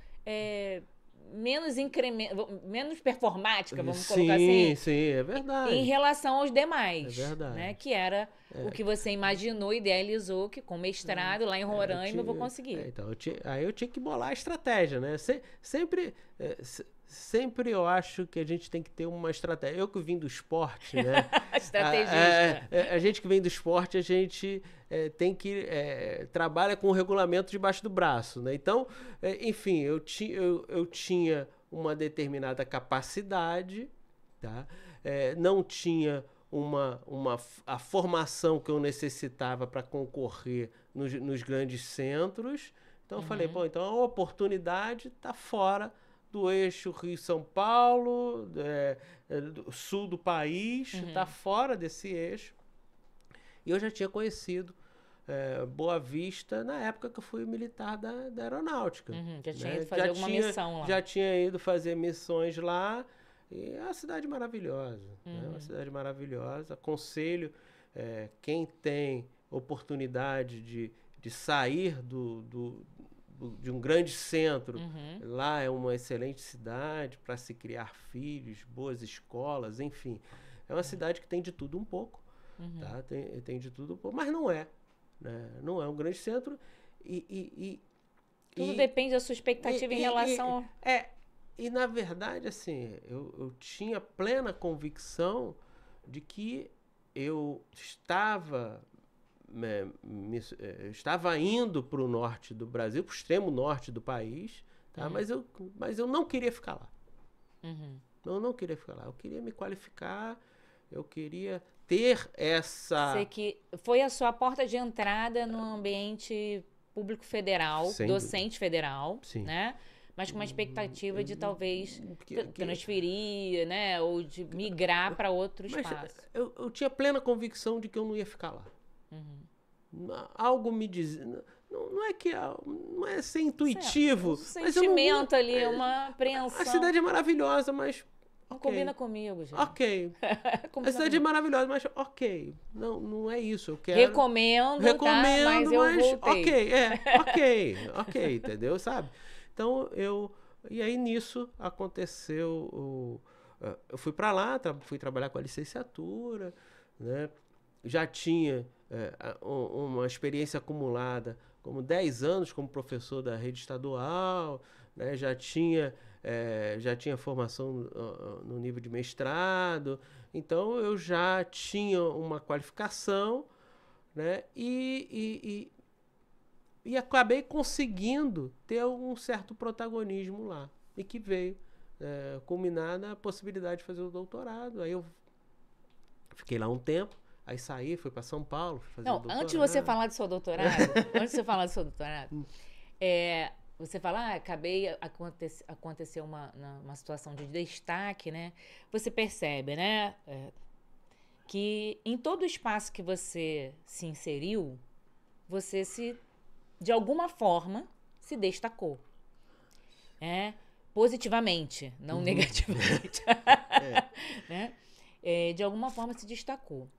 menos performática, vamos colocar assim. Sim, é verdade. Em relação aos demais. É verdade. Né? Que era o que você imaginou, idealizou, que com mestrado lá em Roraima eu vou conseguir. Então, aí eu tinha que bolar a estratégia, né? Sempre eu acho que a gente tem que ter uma estratégia. Eu que vim do esporte, né? Estrategista. A gente que vem do esporte, a gente tem que trabalha com o regulamento debaixo do braço, né? Então, enfim, eu tinha uma determinada capacidade, tá? Não tinha a formação que eu necessitava para concorrer nos grandes centros. Então eu falei, então a oportunidade está fora do eixo Rio-São Paulo, do sul do país, está fora desse eixo. E eu já tinha conhecido Boa Vista na época que eu fui militar da aeronáutica. Já tinha ido fazer alguma missão lá. Já tinha ido fazer missões lá. E é uma cidade maravilhosa. É uma cidade maravilhosa. Aconselho quem tem oportunidade de sair de um grande centro. Lá é uma excelente cidade para se criar filhos, boas escolas, enfim. É uma cidade que tem de tudo um pouco. Tá? Tem de tudo um pouco, mas não é. Né? Não é um grande centro. Tudo depende da sua expectativa em relação... E, na verdade, assim, eu tinha plena convicção de que eu estava indo para o norte do Brasil, para o extremo norte do país, tá? Mas eu não queria ficar lá. Eu não queria ficar lá. Eu queria me qualificar, eu queria ter essa... Foi a sua porta de entrada no ambiente público federal, docente federal, né? Mas com uma expectativa de talvez transferir, né? Ou de migrar para outro espaço. Eu tinha plena convicção de que eu não ia ficar lá. Algo me dizia... não é que não é ser intuitivo, certo. Um mas sentimento ali, uma apreensão. A cidade é maravilhosa, mas não combina comigo, gente. Ok. A cidade é maravilhosa, mas ok. Não é isso. Eu quero. Recomendo, tá? Mas eu voltei. Ok, entendeu? Sabe? Então, e aí nisso aconteceu. Eu fui para lá, fui trabalhar com a licenciatura, né? Já tinha uma experiência acumulada, como 10 anos como professor da rede estadual, né? Já tinha formação no nível de mestrado, então eu já tinha uma qualificação, né? E acabei conseguindo ter um certo protagonismo lá, e que veio culminar na possibilidade de fazer o doutorado. Aí eu fiquei lá um tempo, aí saí, fui para São Paulo, fazer o doutorado. Antes de você falar do seu doutorado, você fala, aconteceu uma situação de destaque, né? Você percebe, né? Que em todo o espaço que você se inseriu, você de alguma forma, se destacou. Positivamente, não negativamente. Né? De alguma forma se destacou.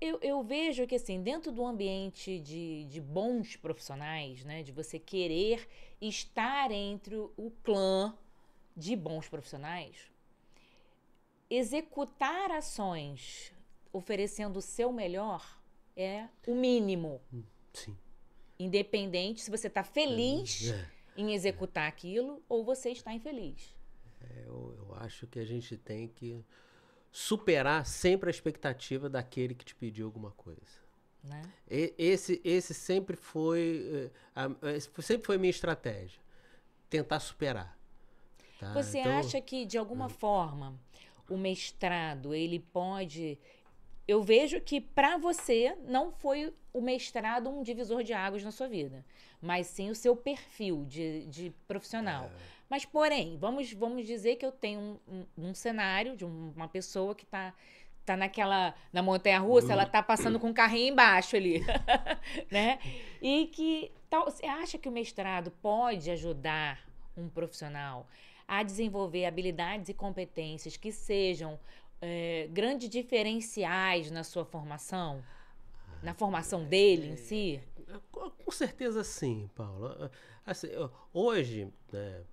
Eu vejo que, assim, dentro do ambiente de bons profissionais, né, de você querer estar entre o clã de bons profissionais, executar ações oferecendo o seu melhor é o mínimo. Sim. Independente se você está feliz em executar aquilo ou você está infeliz. Eu acho que a gente tem que superar sempre a expectativa daquele que te pediu alguma coisa. Né? Esse sempre foi a minha estratégia. Tentar superar. Tá? Você acha que, de alguma forma, o mestrado, ele pode... Eu vejo que, para você, não foi o mestrado um divisor de águas na sua vida, mas sim o seu perfil de profissional. Mas, porém, vamos dizer que eu tenho um cenário de uma pessoa que tá na montanha-russa, ela tá passando com um carrinho embaixo ali, né? E que você acha que o mestrado pode ajudar um profissional a desenvolver habilidades e competências que sejam grandes diferenciais na sua formação? Na formação dele em si? Com certeza sim, Paula. Assim, hoje, né,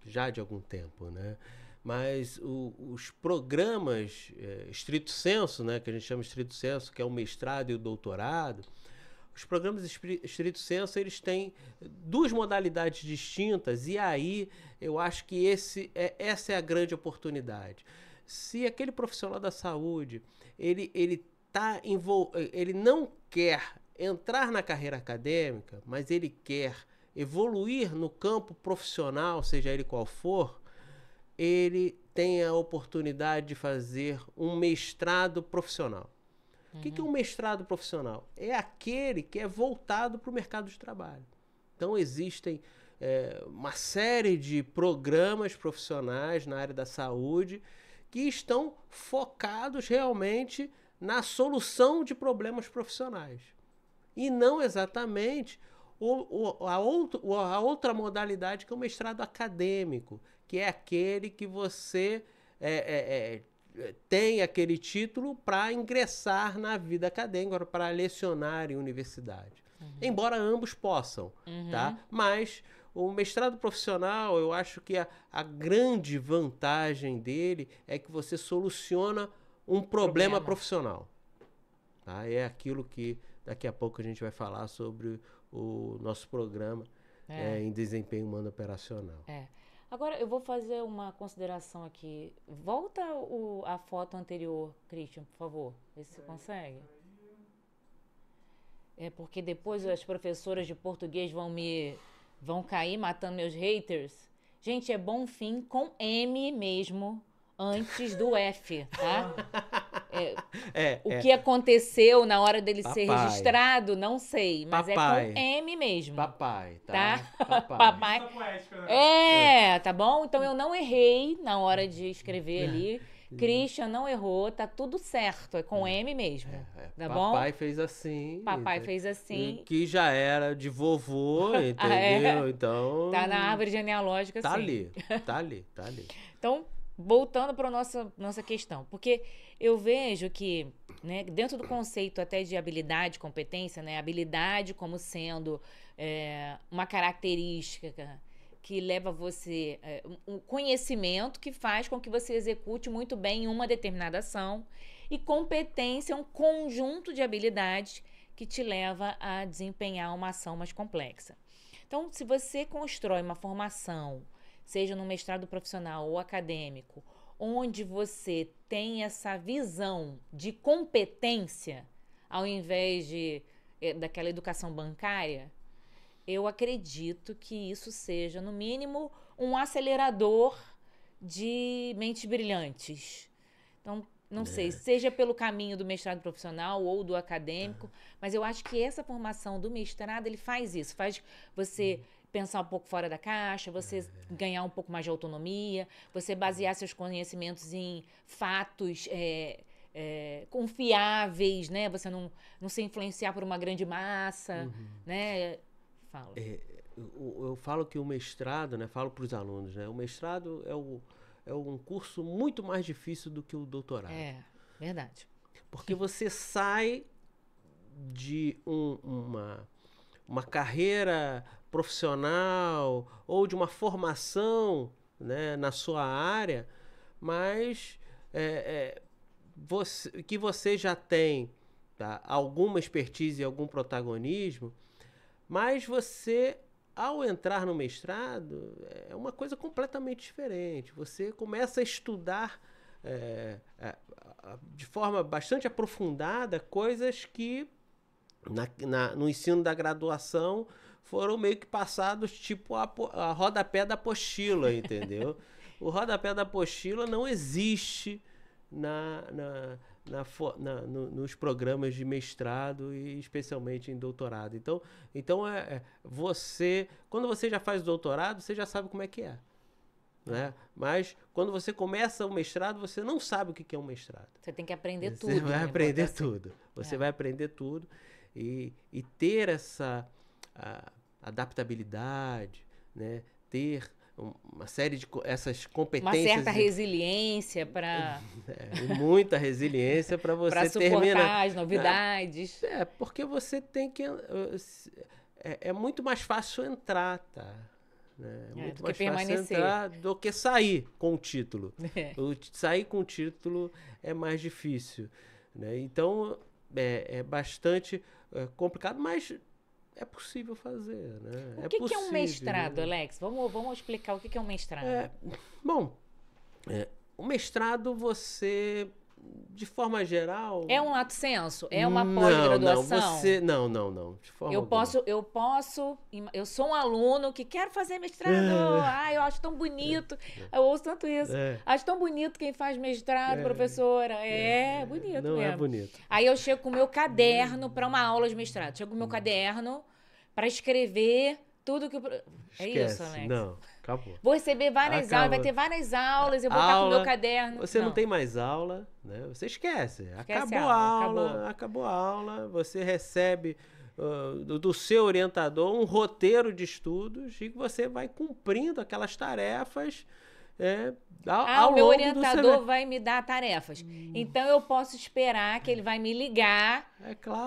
já de algum tempo, né? Mas os programas estrito sensu, né, que a gente chama de estrito sensu, que é o mestrado e o doutorado, os programas estrito sensu, eles têm duas modalidades distintas, e aí eu acho que essa é a grande oportunidade. Se aquele profissional da saúde, ele não quer entrar na carreira acadêmica, mas ele quer evoluir no campo profissional, seja ele qual for, ele tem a oportunidade de fazer um mestrado profissional. O que é um mestrado profissional? É aquele que é voltado para o mercado de trabalho. Então, existem uma série de programas profissionais na área da saúde que estão focados realmente na solução de problemas profissionais. E não exatamente a outra modalidade, que é o mestrado acadêmico, que é aquele que você tem aquele título para ingressar na vida acadêmica, para lecionar em universidade. Embora ambos possam, tá? Mas o mestrado profissional, eu acho que a grande vantagem dele é que você soluciona um problema profissional. Tá? É aquilo que daqui a pouco a gente vai falar sobre o nosso programa em desempenho humano operacional. Agora, eu vou fazer uma consideração aqui. Volta a foto anterior, Christian, por favor. Vê se você consegue. Porque depois as professoras de português vão cair matando meus haters. Gente, é Bonfim com M mesmo, antes do F, tá? O que aconteceu na hora dele ser registrado, não sei, mas Papai. É com M mesmo. Papai, tá? Papai. Tá bom? Então eu não errei na hora de escrever ali. Christian não errou, tá tudo certo, é com M mesmo, tá bom? Papai fez assim. Papai fez assim. Que já era de vovô, entendeu? Ah, é? Então... Tá na árvore genealógica, Tá sim. ali, tá ali, tá ali. Então, voltando para nossa questão, porque eu vejo que, né, dentro do conceito até de habilidade, competência, né, habilidade como sendo uma característica que leva você um conhecimento que faz com que você execute muito bem uma determinada ação, e competência é um conjunto de habilidades que te leva a desempenhar uma ação mais complexa. Então, se você constrói uma formação, seja no mestrado profissional ou acadêmico, onde você tem essa visão de competência, ao invés daquela educação bancária, eu acredito que isso seja, no mínimo, um acelerador de mentes brilhantes. Então, não sei, seja pelo caminho do mestrado profissional ou do acadêmico, mas eu acho que essa formação do mestrado, ele faz isso, faz você pensar um pouco fora da caixa, você ganhar um pouco mais de autonomia, você basear seus conhecimentos em fatos confiáveis, né? Você não se influenciar por uma grande massa, né? Fala. Eu falo que o mestrado, né? Falo para os alunos, né? O mestrado é um curso muito mais difícil do que o doutorado. É, verdade. Porque você sai de uma carreira profissional ou de uma formação, né, na sua área, mas que você já tem, tá, alguma expertise e algum protagonismo, mas você, ao entrar no mestrado, é uma coisa completamente diferente. Você começa a estudar de forma bastante aprofundada coisas que no ensino da graduação foram meio que passados tipo a rodapé da apostila, entendeu? O rodapé da apostila não existe nos programas de mestrado e especialmente em doutorado. Então quando você já faz doutorado, você já sabe como é que é. Né? Mas quando você começa o mestrado, você não sabe o que é um mestrado. Você tem que aprender tudo. Você vai aprender tudo. Você vai aprender tudo e ter essa adaptabilidade, né? Ter uma série de essas competências. Uma certa resiliência para... muita resiliência para você pra suportar terminar as novidades. Porque você tem que... É muito mais fácil entrar, tá? Né? É muito mais fácil entrar do que sair com o título. Sair com o título é mais difícil. Né? Então, é bastante complicado, mas é possível fazer. Né? O que é um mestrado, Alex? Vamos explicar o que é um mestrado. O mestrado, você... De forma geral... É um lato sensu? É uma pós-graduação? Não. De forma Eu sou um aluno que quero fazer mestrado. Eu acho tão bonito. Eu ouço tanto isso. Acho tão bonito quem faz mestrado, professora. Bonito não mesmo. É bonito. Aí eu chego com o meu caderno para uma aula de mestrado. Chego com o meu caderno para escrever tudo que... Esquece. Isso, Alex? Não, acabou. Vou receber várias aulas, vai ter várias aulas, eu vou estar com o meu caderno. Você não tem mais aula, né? Você esquece. Acabou a aula, você recebe do seu orientador um roteiro de estudos e você vai cumprindo aquelas tarefas ao o meu longo orientador vai me dar tarefas. Então eu posso esperar que ele vai me ligar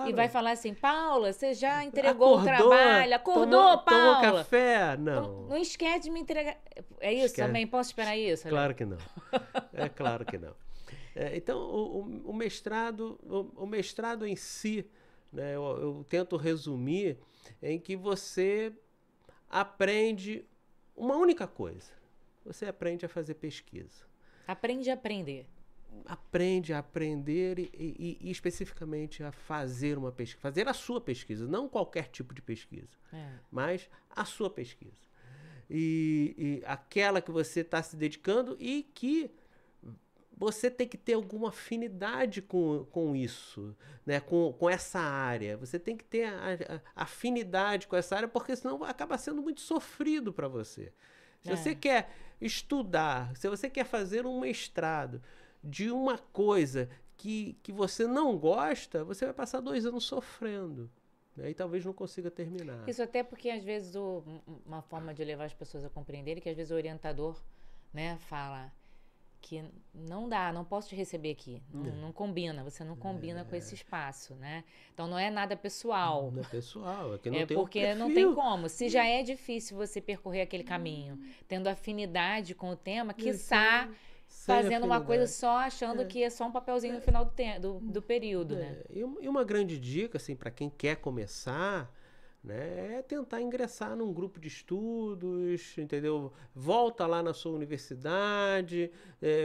e vai falar assim: Paula, você já entregou o trabalho? Acordou, Paula? Tomou café? Não. Não esquece de me entregar. É isso também? Posso esperar isso? Claro que não. Claro que não. Então, o mestrado em si, né, eu tento resumir em que você aprende uma única coisa. Você aprende a fazer pesquisa. Aprende a aprender. Aprende a aprender e especificamente a fazer uma pesquisa. Fazer a sua pesquisa, não qualquer tipo de pesquisa, mas a sua pesquisa. E aquela que você está se dedicando e que você tem que ter alguma afinidade com isso, né? com essa área. Você tem que ter afinidade com essa área, porque senão acaba sendo muito sofrido para você. Se você quer estudar, se você quer fazer um mestrado de uma coisa que você não gosta, você vai passar 2 anos sofrendo. Né? E talvez não consiga terminar. Isso até porque, às vezes, uma forma de levar as pessoas a compreenderem que, às vezes, o orientador, né, fala que não dá, não posso te receber aqui. Não combina, você não combina com esse espaço, né? Então, não é nada pessoal. Não é pessoal, é que não tem porque perfil. não tem como. Se já é difícil você percorrer aquele caminho, tendo afinidade com o tema, quiçá fazendo uma coisa só, achando que é só um papelzinho no final do período, né? E uma grande dica, assim, para quem quer começar, né, é tentar ingressar num grupo de estudos, entendeu? Volta lá na sua universidade,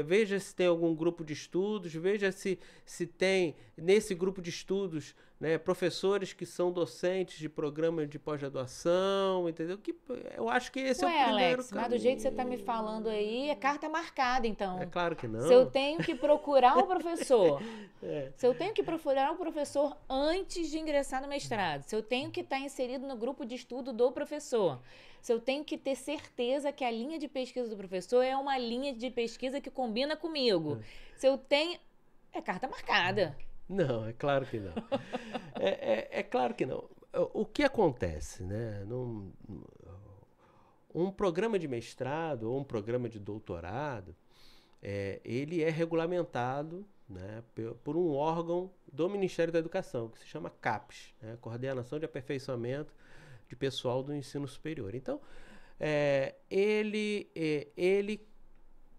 veja se tem algum grupo de estudos, veja se tem nesse grupo de estudos, né, professores que são docentes de programa de pós-graduação, entendeu? Que eu acho que esse é o primeiro Alex, caminho. mas do jeito que você está me falando aí, é carta marcada, então. É claro que não. Se eu tenho que procurar o professor, se eu tenho que procurar o professor antes de ingressar no mestrado, se eu tenho que estar inserido no grupo de estudo do professor, se eu tenho que ter certeza que a linha de pesquisa do professor é uma linha de pesquisa que combina comigo, se eu tenho... É carta marcada. Não, é claro que não. É claro que não. O que acontece, né? Um programa de mestrado ou um programa de doutorado, ele é regulamentado, né, por um órgão do Ministério da Educação, que se chama CAPES, né, Coordenação de Aperfeiçoamento de Pessoal do Ensino Superior. Então, ele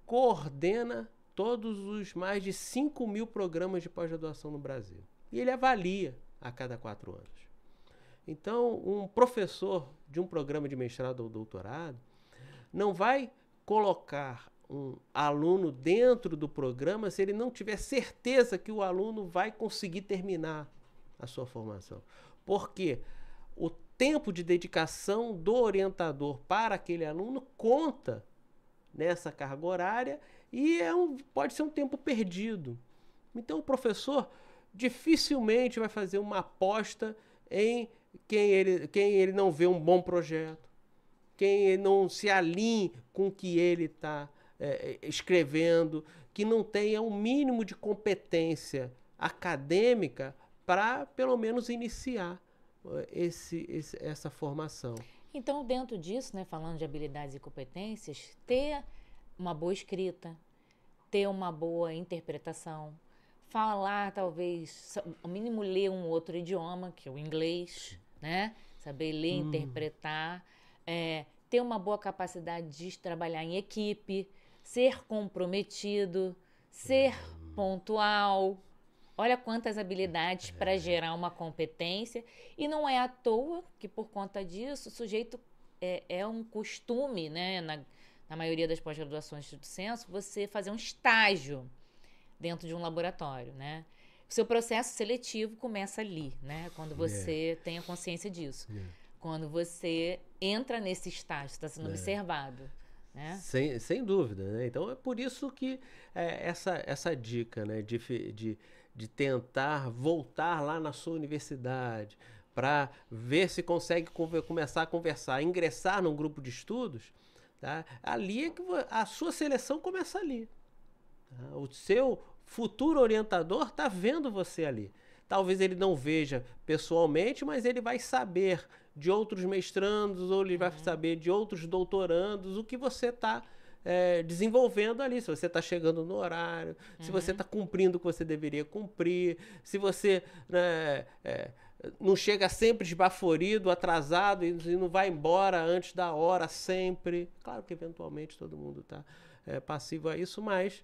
coordena todos os mais de 5.000 programas de pós-graduação no Brasil. E ele avalia a cada 4 anos. Então, um professor de um programa de mestrado ou doutorado não vai colocar um aluno dentro do programa se ele não tiver certeza que o aluno vai conseguir terminar a sua formação. Porque o tempo de dedicação do orientador para aquele aluno conta nessa carga horária e pode ser um tempo perdido. Então, o professor dificilmente vai fazer uma aposta em quem ele não vê um bom projeto, quem ele não se alinhe com o que ele está escrevendo, que não tenha um mínimo de competência acadêmica para, pelo menos, iniciar essa formação. Então, dentro disso, né, falando de habilidades e competências, ter uma boa escrita, ter uma boa interpretação, falar, talvez, ao mínimo ler um outro idioma, que é o inglês, né? Saber ler, interpretar, ter uma boa capacidade de trabalhar em equipe, ser comprometido, ser pontual. Olha quantas habilidades para gerar uma competência. E não é à toa que, por conta disso, o sujeito é um costume, né? Na maioria das pós-graduações do Censo, você fazer um estágio dentro de um laboratório, né? O seu processo seletivo começa ali, né? Quando você tem a consciência disso. Quando você entra nesse estágio, está sendo observado. Né? Sem dúvida, né? Então é por isso que essa dica, né, de tentar voltar lá na sua universidade para ver se consegue começar a conversar, ingressar num grupo de estudos, tá? Ali é que a sua seleção começa ali. Tá? O seu futuro orientador está vendo você ali. Talvez ele não veja pessoalmente, mas ele vai saber de outros mestrandos ou ele vai saber de outros doutorandos o que você está desenvolvendo ali. Se você está chegando no horário, se você está cumprindo o que você deveria cumprir, se você não chega sempre esbaforido, atrasado e não vai embora antes da hora sempre. Claro que eventualmente todo mundo está passivo a isso, mas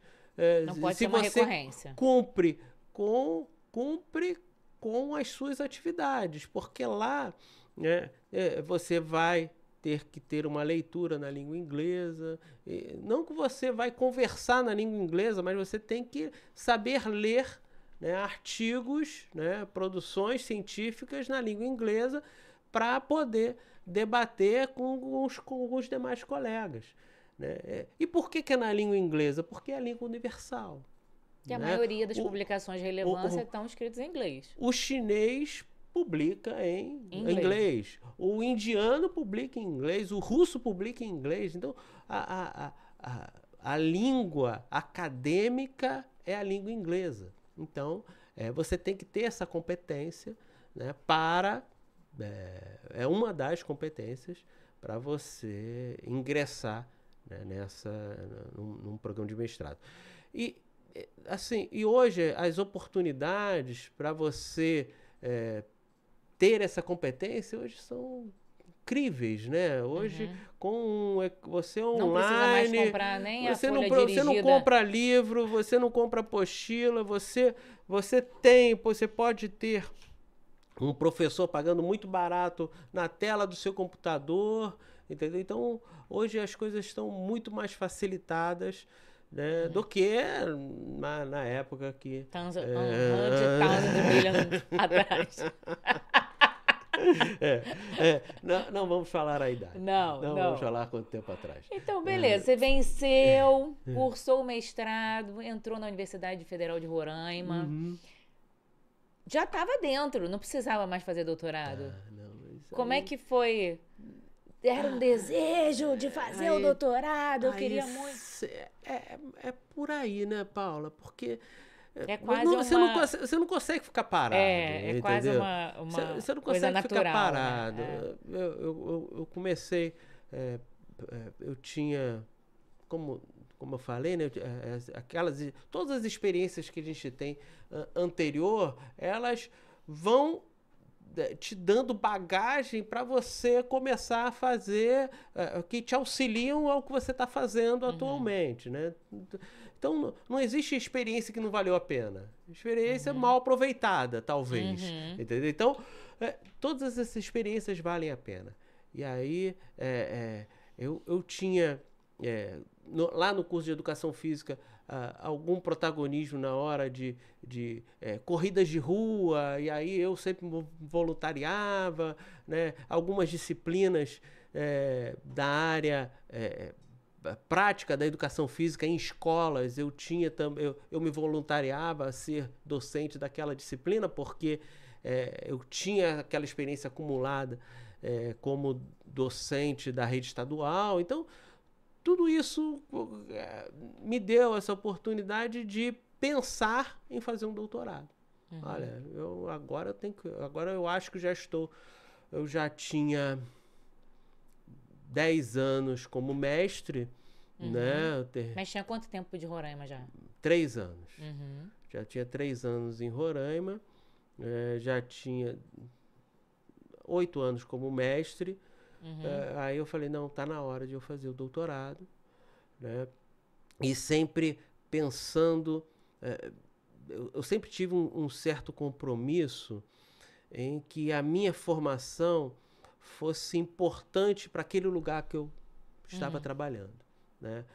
não pode se ser uma você recorrência. cumpre com as suas atividades, porque lá você vai ter que ter uma leitura na língua inglesa, não que você vai conversar na língua inglesa, mas você tem que saber ler, né, artigos, né, produções científicas na língua inglesa para poder debater com os demais colegas. Né? E por que é na língua inglesa? Porque é a língua universal. Que a maioria das publicações de relevância estão escritas em inglês. O chinês publica em inglês. O indiano publica em inglês. O russo publica em inglês. Então, a língua acadêmica é a língua inglesa. Então, você tem que ter essa competência, né, é uma das competências para você ingressar, né, num programa de mestrado. E, assim, e hoje as oportunidades para você ter essa competência hoje são incríveis, né? Hoje, com você online... Não precisa mais comprar nem a folha dirigida. Você não compra livro, você não compra apostila, você pode ter um professor pagando muito barato na tela do seu computador, entendeu? Então, hoje as coisas estão muito mais facilitadas, né, do que na época que... Hundred million atrás. Não vamos falar a idade. Não vamos falar quanto tempo atrás. Então, beleza. Você venceu, cursou o mestrado, entrou na Universidade Federal de Roraima. Já estava dentro, não precisava mais fazer doutorado. Como é que foi? Era um desejo de fazer o doutorado, eu queria muito. É por aí, né, Paula? Porque... É quase você não consegue ficar parado. É quase uma você não coisa consegue natural, ficar parado. Né? Eu comecei... eu tinha... Como eu falei, né? Todas as experiências que a gente tem anterior, elas vão te dando bagagem para você começar a fazer, que te auxiliam ao que você está fazendo atualmente, né? Então, não existe experiência que não valeu a pena. Experiência mal aproveitada, talvez. Entendeu? Então, todas essas experiências valem a pena. E aí, eu tinha, lá no curso de Educação Física, algum protagonismo na hora de corridas de rua, e aí eu sempre voluntariava, né? Algumas disciplinas da área... prática da educação física em escolas, eu me voluntariava a ser docente daquela disciplina, porque eu tinha aquela experiência acumulada como docente da rede estadual. Então, tudo isso me deu essa oportunidade de pensar em fazer um doutorado. Olha, agora eu acho que eu já tinha 10 anos como mestre, né? Mas tinha quanto tempo de Roraima já? 3 anos. Já tinha 3 anos em Roraima, já tinha 8 anos como mestre. Aí eu falei, não, tá na hora de eu fazer o doutorado, né? E sempre pensando... eu sempre tive um certo compromisso em que a minha formação fosse importante para aquele lugar que eu estava trabalhando, né?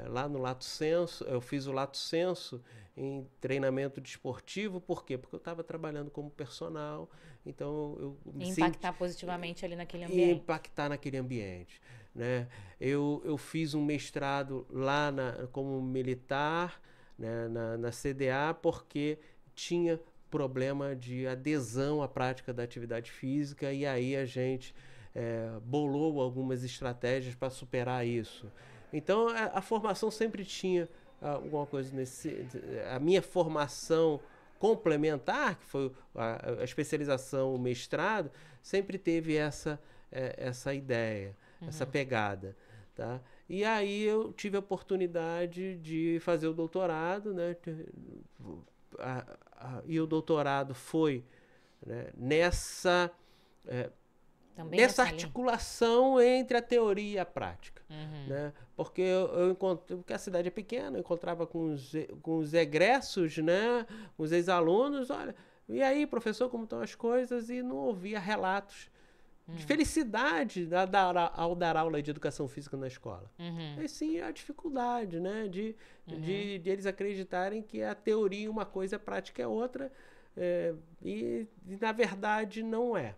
Lá no Lato Senso, eu fiz o Lato Senso em treinamento desportivo. Por quê? Porque eu estava trabalhando como personal, então eu me impactar positivamente ali naquele ambiente. Impactar naquele ambiente, né? Eu fiz um mestrado lá como militar, né, na CDA, porque tinha problema de adesão à prática da atividade física, e aí a gente bolou algumas estratégias para superar isso. Então, a formação sempre tinha alguma coisa a minha formação complementar, que foi a especialização, o mestrado, sempre teve essa ideia, essa pegada, tá? E aí eu tive a oportunidade de fazer o doutorado, né? E o doutorado foi, né, nessa articulação entre a teoria e a prática, né? Porque porque a cidade é pequena, eu encontrava com os egressos, né, com os ex-alunos, olha, e aí, professor, como estão as coisas? E não ouvia relatos de felicidade ao dar aula de educação física na escola. E sim a dificuldade, né, de eles acreditarem que a teoria é uma coisa, a prática é outra, e na verdade não é.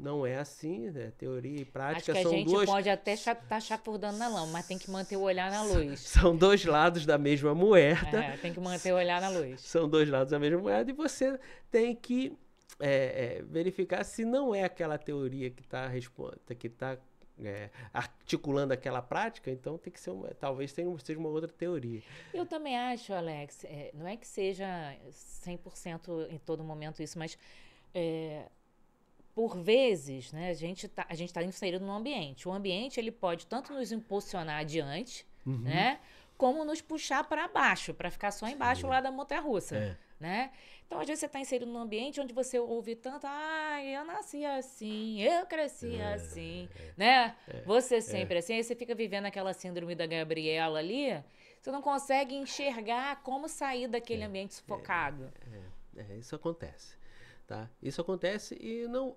Não é assim, né? Teoria e prática são duas... Acho que a gente pode até estar chafurdando na lama, mas tem que manter o olhar na luz. São dois lados da mesma moeda. Tem que manter o olhar na luz. São dois lados da mesma moeda, e você tem que verificar se não é aquela teoria que está articulando aquela prática, então tem que ser talvez seja uma outra teoria. Eu também acho, Alex, não é que seja 100% em todo momento isso, mas por vezes, né, a gente tá inserido no ambiente. O ambiente ele pode tanto nos impulsionar adiante, né, como nos puxar para baixo, para ficar só embaixo lá da montanha-russa, né? Então, às vezes, você está inserido num ambiente onde você ouve tanto, eu nasci assim, eu cresci assim, né? Você sempre assim, aí você fica vivendo aquela síndrome da Gabriela ali, você não consegue enxergar como sair daquele ambiente sufocado. Isso acontece, tá? Isso acontece e não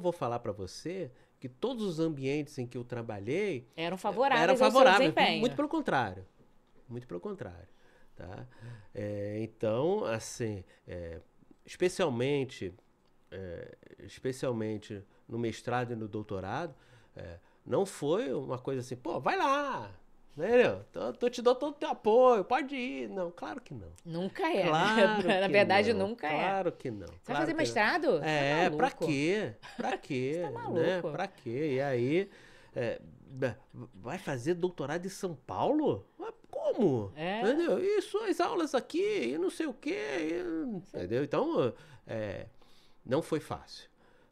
vou falar para você que todos os ambientes em que eu trabalhei eram favoráveis ao seu desempenho. Muito pelo contrário. Muito pelo contrário. Tá? Então, assim, especialmente no mestrado e no doutorado, não foi uma coisa assim, pô, vai lá, né? Tô te dando todo o teu apoio, pode ir. Não, claro que não. Nunca é, claro né? Na verdade, nunca é. Claro que não. Você vai fazer mestrado? Tá pra quê? Pra quê? Você tá maluco? Né? Pra quê? E aí, vai fazer doutorado em São Paulo? Como? Entendeu? E suas aulas aqui, e não sei o quê. Entendeu? Então, não foi fácil.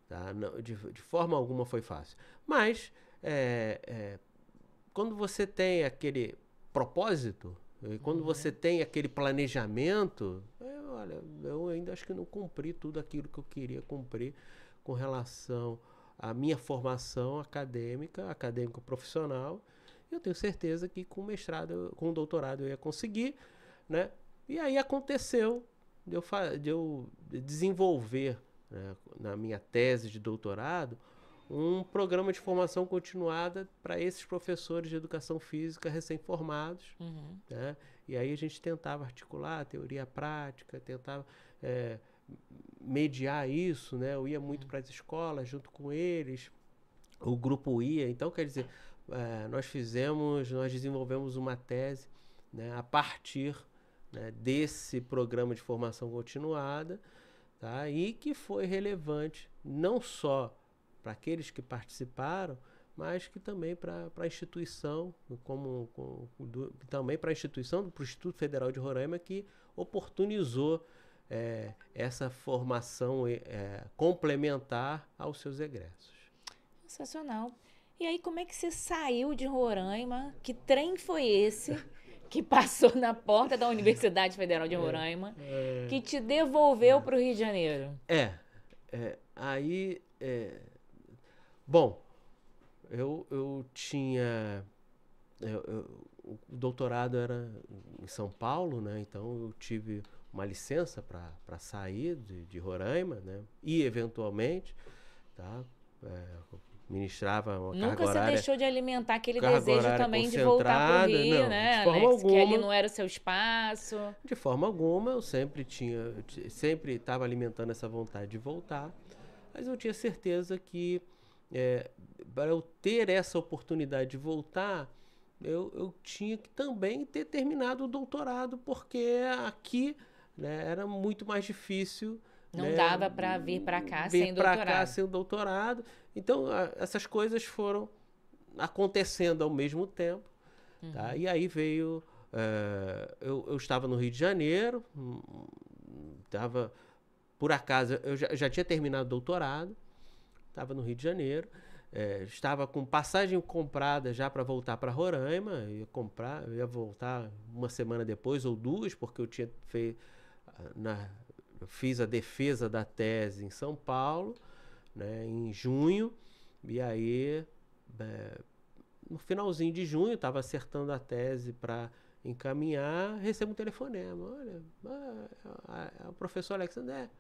Tá? Não, de forma alguma foi fácil. Mas, quando você tem aquele propósito, e quando você tem aquele planejamento, olha, eu ainda acho que não cumpri tudo aquilo que eu queria cumprir com relação à minha formação acadêmica profissional. Eu tenho certeza que com mestrado, com doutorado eu ia conseguir, né? E aí aconteceu de eu desenvolver, né, na minha tese de doutorado, um programa de formação continuada para esses professores de educação física recém-formados. Né? E aí a gente tentava articular a teoria prática, tentava mediar isso, né? Eu ia muito para as escolas junto com eles, o grupo ia. Então, quer dizer, nós desenvolvemos uma tese, né, a partir, né, desse programa de formação continuada, tá? E que foi relevante não só para aqueles que participaram, mas que também para a instituição, também para a instituição, para o Instituto Federal de Roraima, que oportunizou essa formação complementar aos seus egressos. Sensacional. E aí, como é que você saiu de Roraima? Que trem foi esse que passou na porta da Universidade Federal de Roraima, que te devolveu para o Rio de Janeiro? Bom, eu tinha... o doutorado era em São Paulo, né? Então eu tive uma licença para sair de Roraima, né? E, eventualmente, tá? Ministrava uma carga horária. Nunca você deixou de alimentar aquele desejo também de voltar para o Rio, não, né, de forma Alex? alguma, que ali não era o seu espaço. De forma alguma, eu sempre estava alimentando essa vontade de voltar, mas eu tinha certeza que para eu ter essa oportunidade de voltar, eu tinha que também ter terminado o doutorado, porque aqui, né, era muito mais difícil. Não dava para vir para cá sem doutorado. Então, essas coisas foram acontecendo ao mesmo tempo. Tá? E aí veio... eu estava no Rio de Janeiro, por acaso, eu já tinha terminado o doutorado, estava no Rio de Janeiro, estava com passagem comprada já para voltar para Roraima, eu ia voltar uma semana depois ou duas, porque eu tinha feito... Eu fiz a defesa da tese em São Paulo, né, em junho, e aí, no finalzinho de junho, estava acertando a tese para encaminhar, recebo um telefonema. Olha, o professor Alexandre,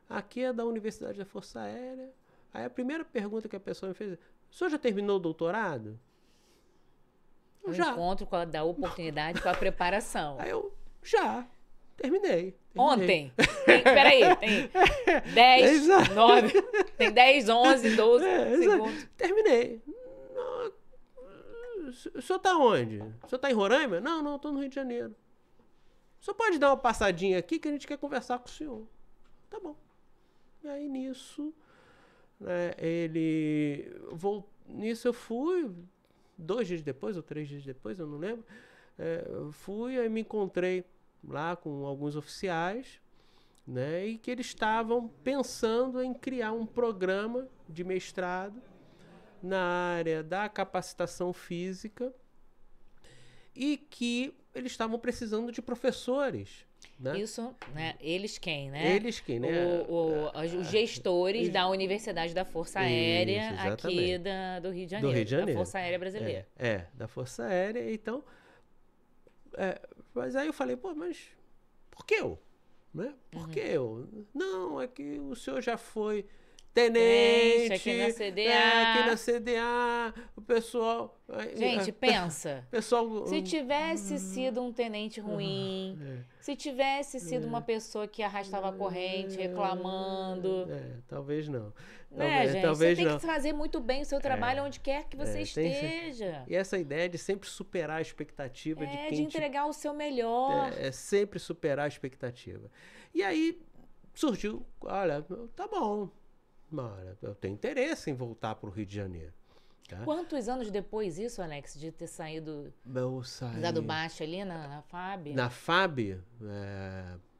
aqui é da Universidade da Força Aérea. Aí a primeira pergunta que a pessoa me fez é: o senhor já terminou o doutorado? Já. Encontro da oportunidade com a preparação. Aí eu, já. Terminei. Ontem. Peraí, tem 10, 9, tem 10, 11, 12 segundos. Terminei. O senhor tá onde? O senhor tá em Roraima? Não, eu tô no Rio de Janeiro. O senhor pode dar uma passadinha aqui que a gente quer conversar com o senhor. Tá bom. E aí, nisso, né, nisso eu fui, 2 dias depois ou 3 dias depois, eu não lembro, eu fui e me encontrei lá com alguns oficiais, né, e que eles estavam pensando em criar um programa de mestrado na área da capacitação física e que eles estavam precisando de professores. Né? Isso, né? Eles quem, né? Eles quem, né? Os gestores da Universidade da Força Aérea aqui do Rio de Janeiro. Do Rio de Janeiro. Da Força Aérea Brasileira. Da Força Aérea. Então, mas aí eu falei, pô, mas por que eu? Né? Por que eu? Não, é que o senhor já foi tenente, aqui na CDA. Aqui na CDA, o pessoal... Gente, pensa. Pessoal, se tivesse sido um tenente ruim, se tivesse sido uma pessoa que arrastava a corrente, reclamando... talvez não. Né, gente? Talvez você tem não. que fazer muito bem o seu trabalho onde quer que você esteja. E essa ideia de sempre superar a expectativa de quem... de entregar o seu melhor. Sempre superar a expectativa. E aí surgiu, olha, tá bom, Mara, eu tenho interesse em voltar para o Rio de Janeiro. Tá? Quantos anos depois isso, Alex, de ter saído do baixo ali na FAB? Na FAB,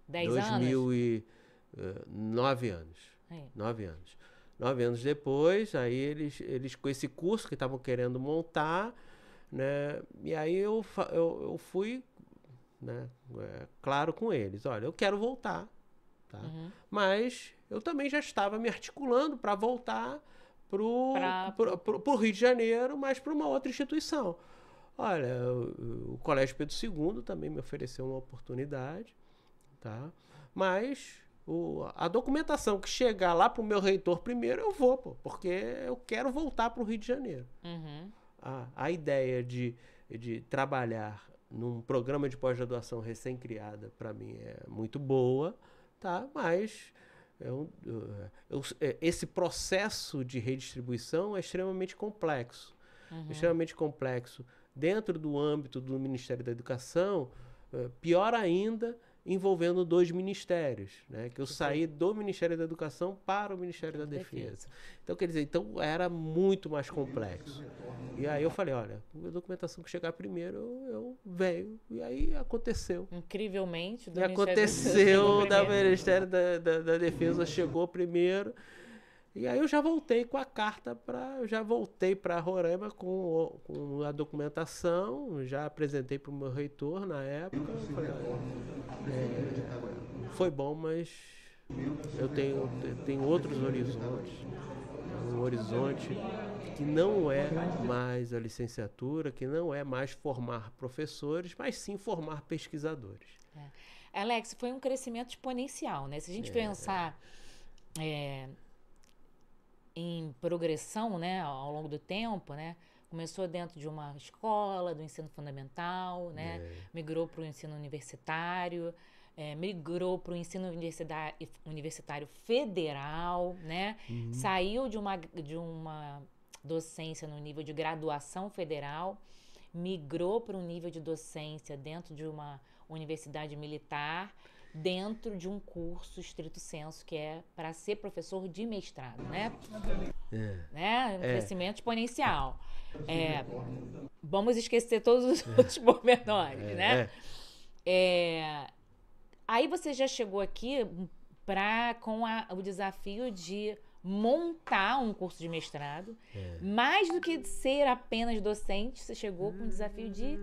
10 2009 anos. 9 anos. 9 anos depois, aí eles com esse curso que estavam querendo montar, né? E aí eu fui, né, claro com eles, olha, eu quero voltar, tá? Mas eu também já estava me articulando para voltar pro Rio de Janeiro, mas para uma outra instituição. Olha, o Colégio Pedro II também me ofereceu uma oportunidade, tá? Mas a documentação que chegar lá para o meu reitor primeiro, eu vou, porque eu quero voltar para o Rio de Janeiro. A ideia de trabalhar num programa de pós-graduação recém-criada, para mim, é muito boa, tá? Mas esse processo de redistribuição é extremamente complexo. Extremamente complexo. Dentro do âmbito do Ministério da Educação, pior ainda, envolvendo 2 ministérios, né? Que eu saí do Ministério da Educação para o Ministério da Defesa. Então, quer dizer, era muito mais complexo. E aí eu falei, olha, a documentação que chegar primeiro, eu venho. E aí aconteceu. Incrivelmente, do Ministério da Defesa chegou primeiro. E aí eu já voltei com a carta já voltei para Roraima com a documentação, já apresentei para o meu reitor na época. Eu falei, foi bom, mas eu tenho outros horizontes. Um horizonte que não é mais a licenciatura, que não é mais formar professores, mas sim formar pesquisadores. Alex, foi um crescimento exponencial, né? Se a gente pensar em progressão, né, ao longo do tempo, né? Começou dentro de uma escola, do ensino fundamental, né? Migrou para o ensino universitário, migrou para o ensino universitário federal, né? Saiu de uma docência no nível de graduação federal, migrou para um nível de docência dentro de uma universidade militar, dentro de um curso estrito sensu, que é para ser professor de mestrado, né? Um crescimento exponencial. Vamos esquecer todos os outros pormenores, né? Aí você já chegou aqui com o desafio de montar um curso de mestrado. Mais do que ser apenas docente, você chegou com o desafio de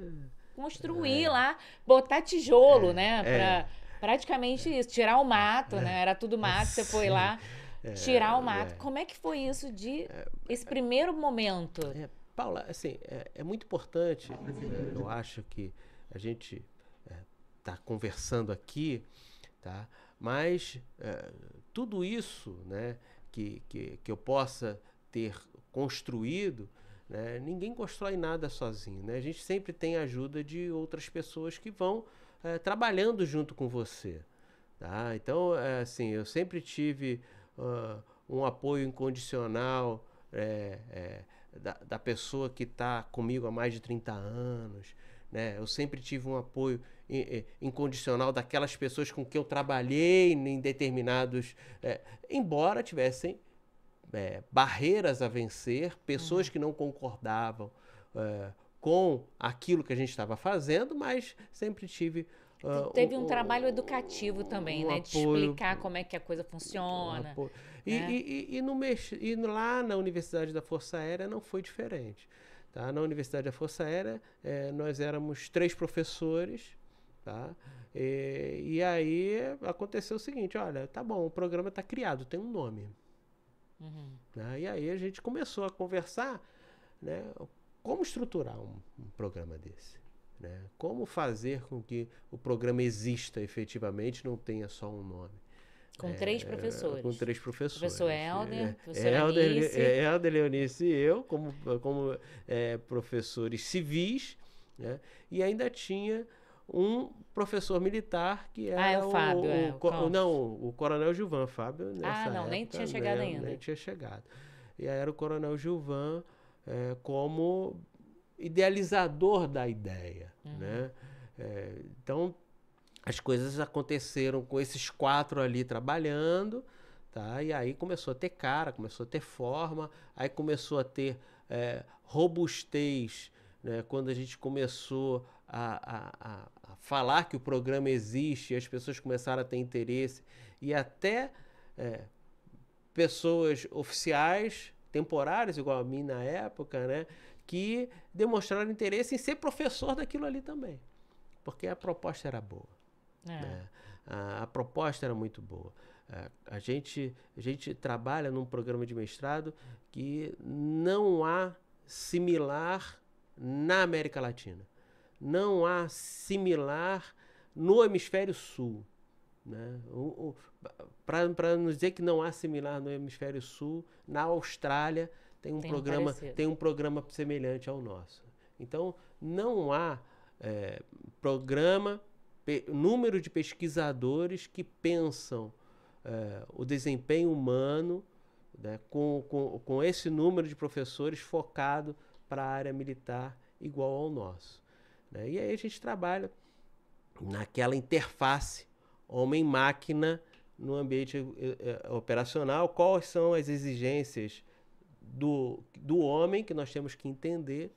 construir lá, botar tijolo, né? Praticamente isso, tirar o mato, né? Era tudo mato, você foi lá tirar o mato. Como é que foi isso esse primeiro momento? Paula, assim, é muito importante, eu acho que a gente está conversando aqui, tá? Mas tudo isso, né, que eu possa ter construído, né, ninguém constrói nada sozinho, né? A gente sempre tem a ajuda de outras pessoas que vão trabalhando junto com você, tá? Então, assim, eu sempre tive um apoio incondicional da pessoa que está comigo há mais de 30 anos, né? Eu sempre tive um apoio incondicional daquelas pessoas com que eu trabalhei em determinados... embora tivessem barreiras a vencer, pessoas que não concordavam com aquilo que a gente estava fazendo, mas sempre tive... Teve um trabalho educativo também, né? De apoio, explicar como é que a coisa funciona. Né? E lá na Universidade da Força Aérea não foi diferente. Tá? Na Universidade da Força Aérea, nós éramos 3 professores, tá? E aí aconteceu o seguinte, olha, tá bom, o programa está criado, tem um nome. Né? E aí a gente começou a conversar, né, como estruturar um programa desse. Né? Como fazer com que o programa exista efetivamente, não tenha só um nome. Com 3 professores. Com 3 professores. Professor Helder, professora Eunice. Helder, Leonice e eu, como professores civis, né? E ainda tinha um professor militar que era o Fábio. o Coronel Gilvan, Fábio. Nessa época, nem tinha chegado ainda. Nem tinha chegado. E aí era o Coronel Gilvan como idealizador da ideia. Né? Então, as coisas aconteceram com esses 4 ali trabalhando, tá? E aí começou a ter cara, começou a ter forma, aí começou a ter robustez, né? Quando a gente começou a falar que o programa existe, as pessoas começaram a ter interesse, e até pessoas oficiais, temporárias, igual a mim na época, né? Que demonstraram interesse em ser professor daquilo ali também, porque a proposta era boa. Né? A proposta era muito boa. A gente trabalha num programa de mestrado que não há similar na América Latina. Não há similar no Hemisfério Sul. Né? Para nos dizer que não há similar no Hemisfério Sul, na Austrália tem um programa semelhante ao nosso. Então, não há número de pesquisadores que pensam o desempenho humano, né, com esse número de professores focado para a área militar igual ao nosso. Né? E aí a gente trabalha naquela interface homem-máquina no ambiente operacional, quais são as exigências do homem que nós temos que entender,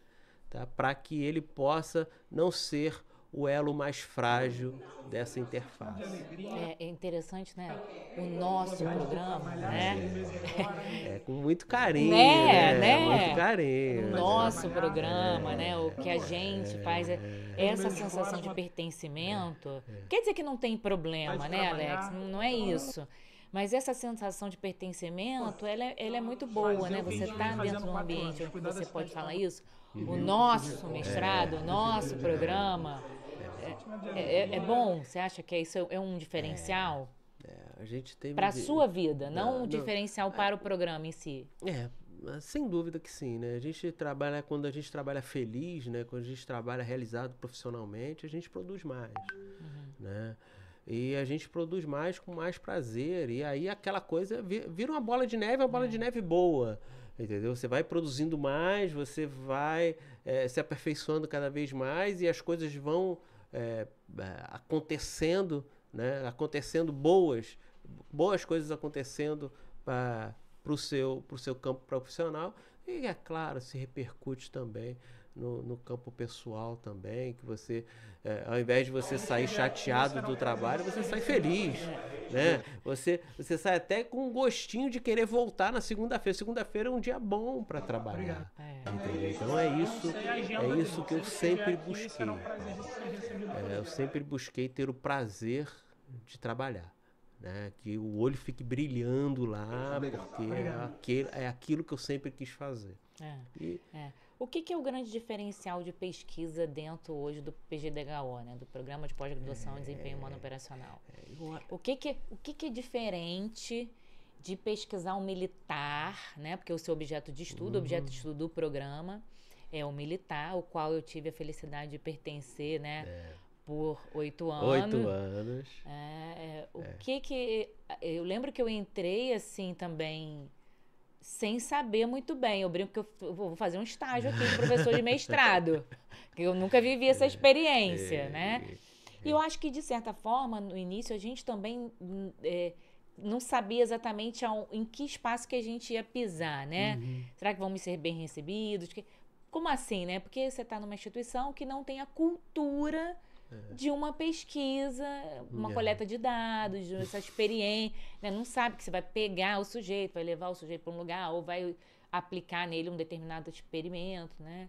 tá, para que ele possa não ser o elo mais frágil dessa interface. É interessante, né? O nosso programa, né? Com muito carinho, né? Muito O carinho. nosso programa, né? O que a gente faz, essa sensação de pertencimento. Quer dizer que não tem problema, né, Alex? Não é isso. Mas essa sensação de pertencimento, ela é muito boa, né? Você está dentro de um ambiente onde você pode falar isso. O nosso mestrado, o nosso programa... É bom? Você acha que isso é um diferencial? Para a sua vida, não um diferencial para o programa em si. Sem dúvida que sim, né? Quando a gente trabalha feliz, né? Quando a gente trabalha realizado profissionalmente, a gente produz mais, né? E a gente produz mais com mais prazer, e aí aquela coisa vira uma bola de neve, uma bola de neve boa, entendeu? Você vai produzindo mais, você vai se aperfeiçoando cada vez mais, e as coisas vão acontecendo, né? Acontecendo boas coisas acontecendo para o seu campo profissional, e é claro, se repercute também no campo pessoal também, que você, ao invés de você sair chateado do trabalho, você sai feliz, né? Você sai até com um gostinho de querer voltar na segunda-feira. Segunda-feira é um dia bom para trabalhar. Entendeu? Então é isso que eu sempre busquei. Eu sempre busquei ter o prazer de trabalhar, né? Que o olho fique brilhando lá, porque é aquilo que eu sempre quis fazer. O que é o grande diferencial de pesquisa dentro hoje do PGDHO, né? Do Programa de Pós-Graduação em Desempenho Humano Operacional? O que é diferente de pesquisar um militar, né? Porque o seu objeto de estudo, o objeto de estudo do programa é o militar, ao qual eu tive a felicidade de pertencer, né? Por 8 anos. 8 anos. Eu lembro que eu entrei assim também... sem saber muito bem. Eu brinco que eu vou fazer um estágio aqui de professor de mestrado, que eu nunca vivi essa experiência, né? E eu acho que, de certa forma, no início, a gente também não sabia exatamente em que espaço que a gente ia pisar, né? Será que vamos ser bem recebidos? Como assim, né? Porque você está numa instituição que não tem a cultura de uma pesquisa, uma coleta de dados, essa experiência, né? Não sabe que você vai pegar o sujeito, vai levar o sujeito para um lugar ou vai aplicar nele um determinado experimento, né?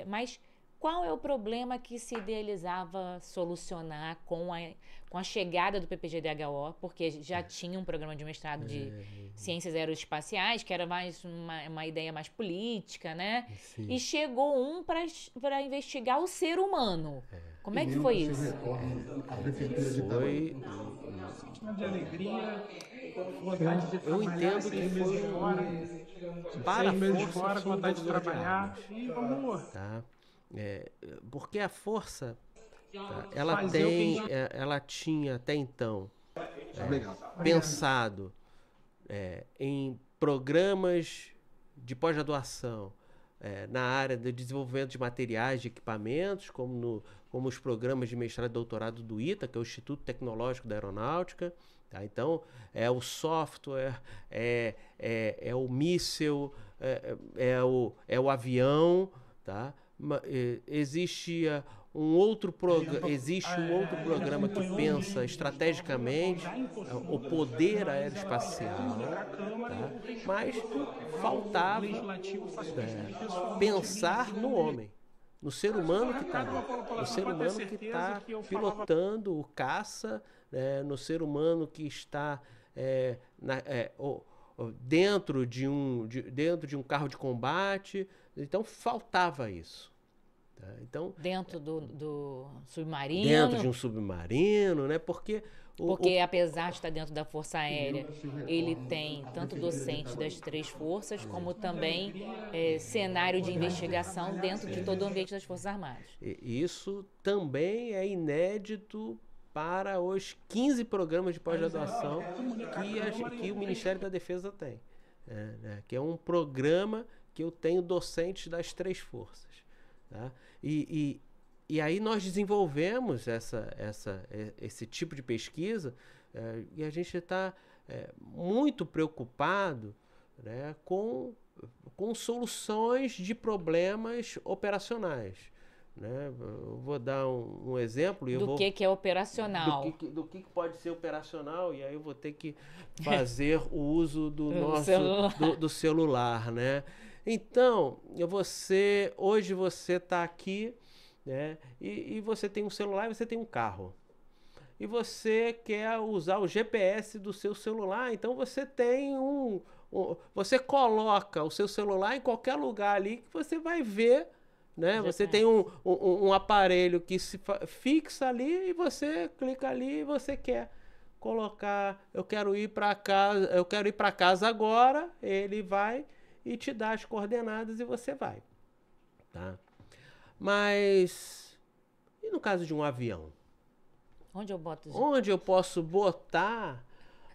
Mas qual é o problema que se idealizava solucionar com a chegada do PPG-DHO? Porque já tinha um programa de mestrado de ciências aeroespaciais, que era mais uma ideia mais política, né? Sim. E chegou um para investigar o ser humano. Como é que foi isso? Foi... de alegria, Eu entendo que foi para a meses força fora, foi um vontade de divisor trabalhar águas, e vamos tá? Porque a força, tá, ela fazer o que a ela tinha até então pensado em programas de pós-graduação na área do desenvolvimento de materiais, de equipamentos, como os programas de mestrado e doutorado do ITA, que é o Instituto Tecnológico da Aeronáutica. Tá? Então, é o software, é o míssil, é o avião, tá? Existe um outro programa que pensa estrategicamente o poder aeroespacial, tá? Mas faltava pensar no homem, no ser humano que está ali, no ser humano que está pilotando o caça, no ser humano que está dentro de um carro de combate. Então faltava isso. Tá? Então, dentro do submarino. Dentro de um submarino, né? Porque apesar de estar dentro da Força Aérea, ele tem tanto docente das 3 forças, como também cenário de investigação dentro de todo o ambiente das Forças Armadas. Isso também é inédito para os 15 programas de pós-graduação que o Ministério da Defesa tem. Que é um programa que eu tenho docentes das 3 forças. Tá? E aí nós desenvolvemos esse tipo de pesquisa e a gente está muito preocupado, né, com soluções de problemas operacionais. Né? Eu vou dar um exemplo. Que é operacional. Do que pode ser operacional, e aí eu vou ter que fazer o uso do do celular, né? Então, hoje você está aqui, né? E você tem um celular e você tem um carro. E você quer usar o GPS do seu celular, então você tem você coloca o seu celular em qualquer lugar ali que você vai ver, né? Você tem um aparelho que se fixa ali e você clica ali e você quer colocar, eu quero ir para casa agora, ele vai e te dá as coordenadas e você vai. Tá? Mas e no caso de um avião? Onde eu posso botar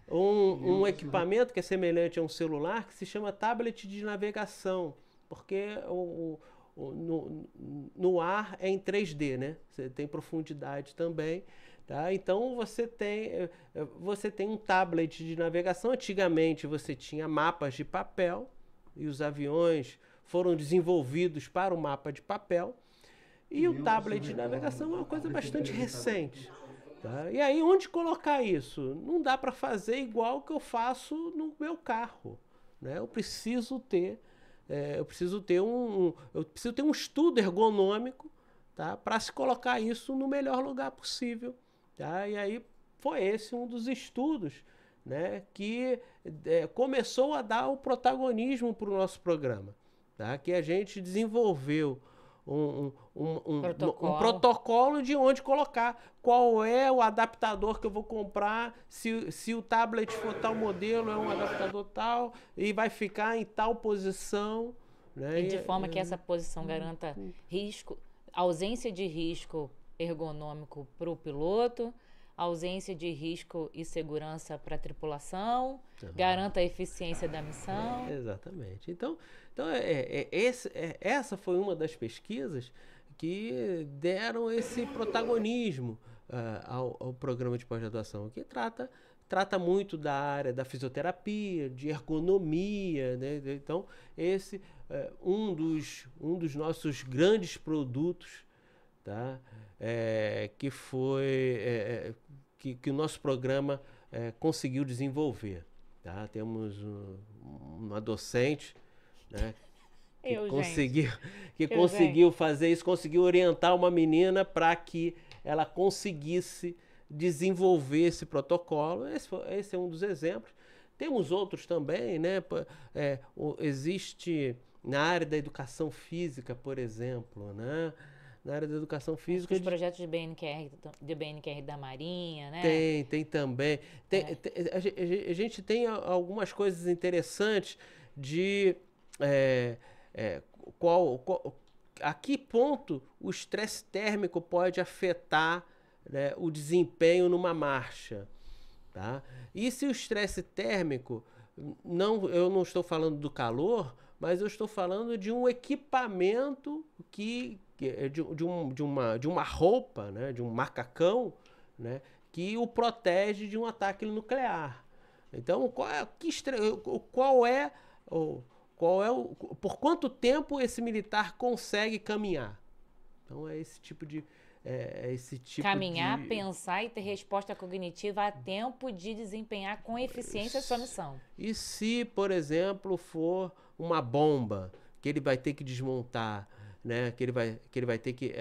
um equipamento que é semelhante a um celular que se chama tablet de navegação? Porque no ar é em 3D, né? Você tem profundidade também. Tá? Então você tem um tablet de navegação. Antigamente você tinha mapas de papel, e os aviões foram desenvolvidos para o mapa de papel. E o tablet de navegação é uma coisa bastante recente. Tá? E aí, onde colocar isso? Não dá para fazer igual que eu faço no meu carro. Né? Eu preciso ter um estudo ergonômico, tá? Para se colocar isso no melhor lugar possível. Tá? E aí foi esse um dos estudos, né, que começou a dar o protagonismo para o nosso programa, tá? Que a gente desenvolveu um protocolo de onde colocar, qual é o adaptador que eu vou comprar, se o tablet for tal modelo, é um adaptador tal, e vai ficar em tal posição. Né? E de forma que essa posição garanta ausência de risco ergonômico para o piloto, ausência de risco e segurança para a tripulação, garanta a eficiência da missão. Exatamente. Então essa foi uma das pesquisas que deram esse protagonismo ao programa de pós-graduação, que trata trata muito da área da fisioterapia, de ergonomia, né? Então, esse é um dos nossos grandes produtos, tá? Que foi que o nosso programa conseguiu desenvolver. Tá? Temos uma docente, né, que conseguiu fazer isso, conseguiu orientar uma menina para que ela conseguisse desenvolver esse protocolo. Esse é um dos exemplos. Temos outros também, né? Existe na área da educação física, por exemplo, né? Na área da educação física. Os projetos de BNQR da Marinha, né? Tem também. A gente tem algumas coisas interessantes de a que ponto o estresse térmico pode afetar, né, o desempenho numa marcha. Tá? E se o estresse térmico, eu não estou falando do calor, mas eu estou falando de um equipamento de uma roupa, né, de um macacão, né, que o protege de um ataque nuclear. Então, por quanto tempo esse militar consegue caminhar? Então, é esse tipo de... Caminhar, pensar e ter resposta cognitiva a tempo de desempenhar com eficiência a sua missão. E se, por exemplo, for uma bomba que ele vai ter que desmontar, né? Que ele vai ter que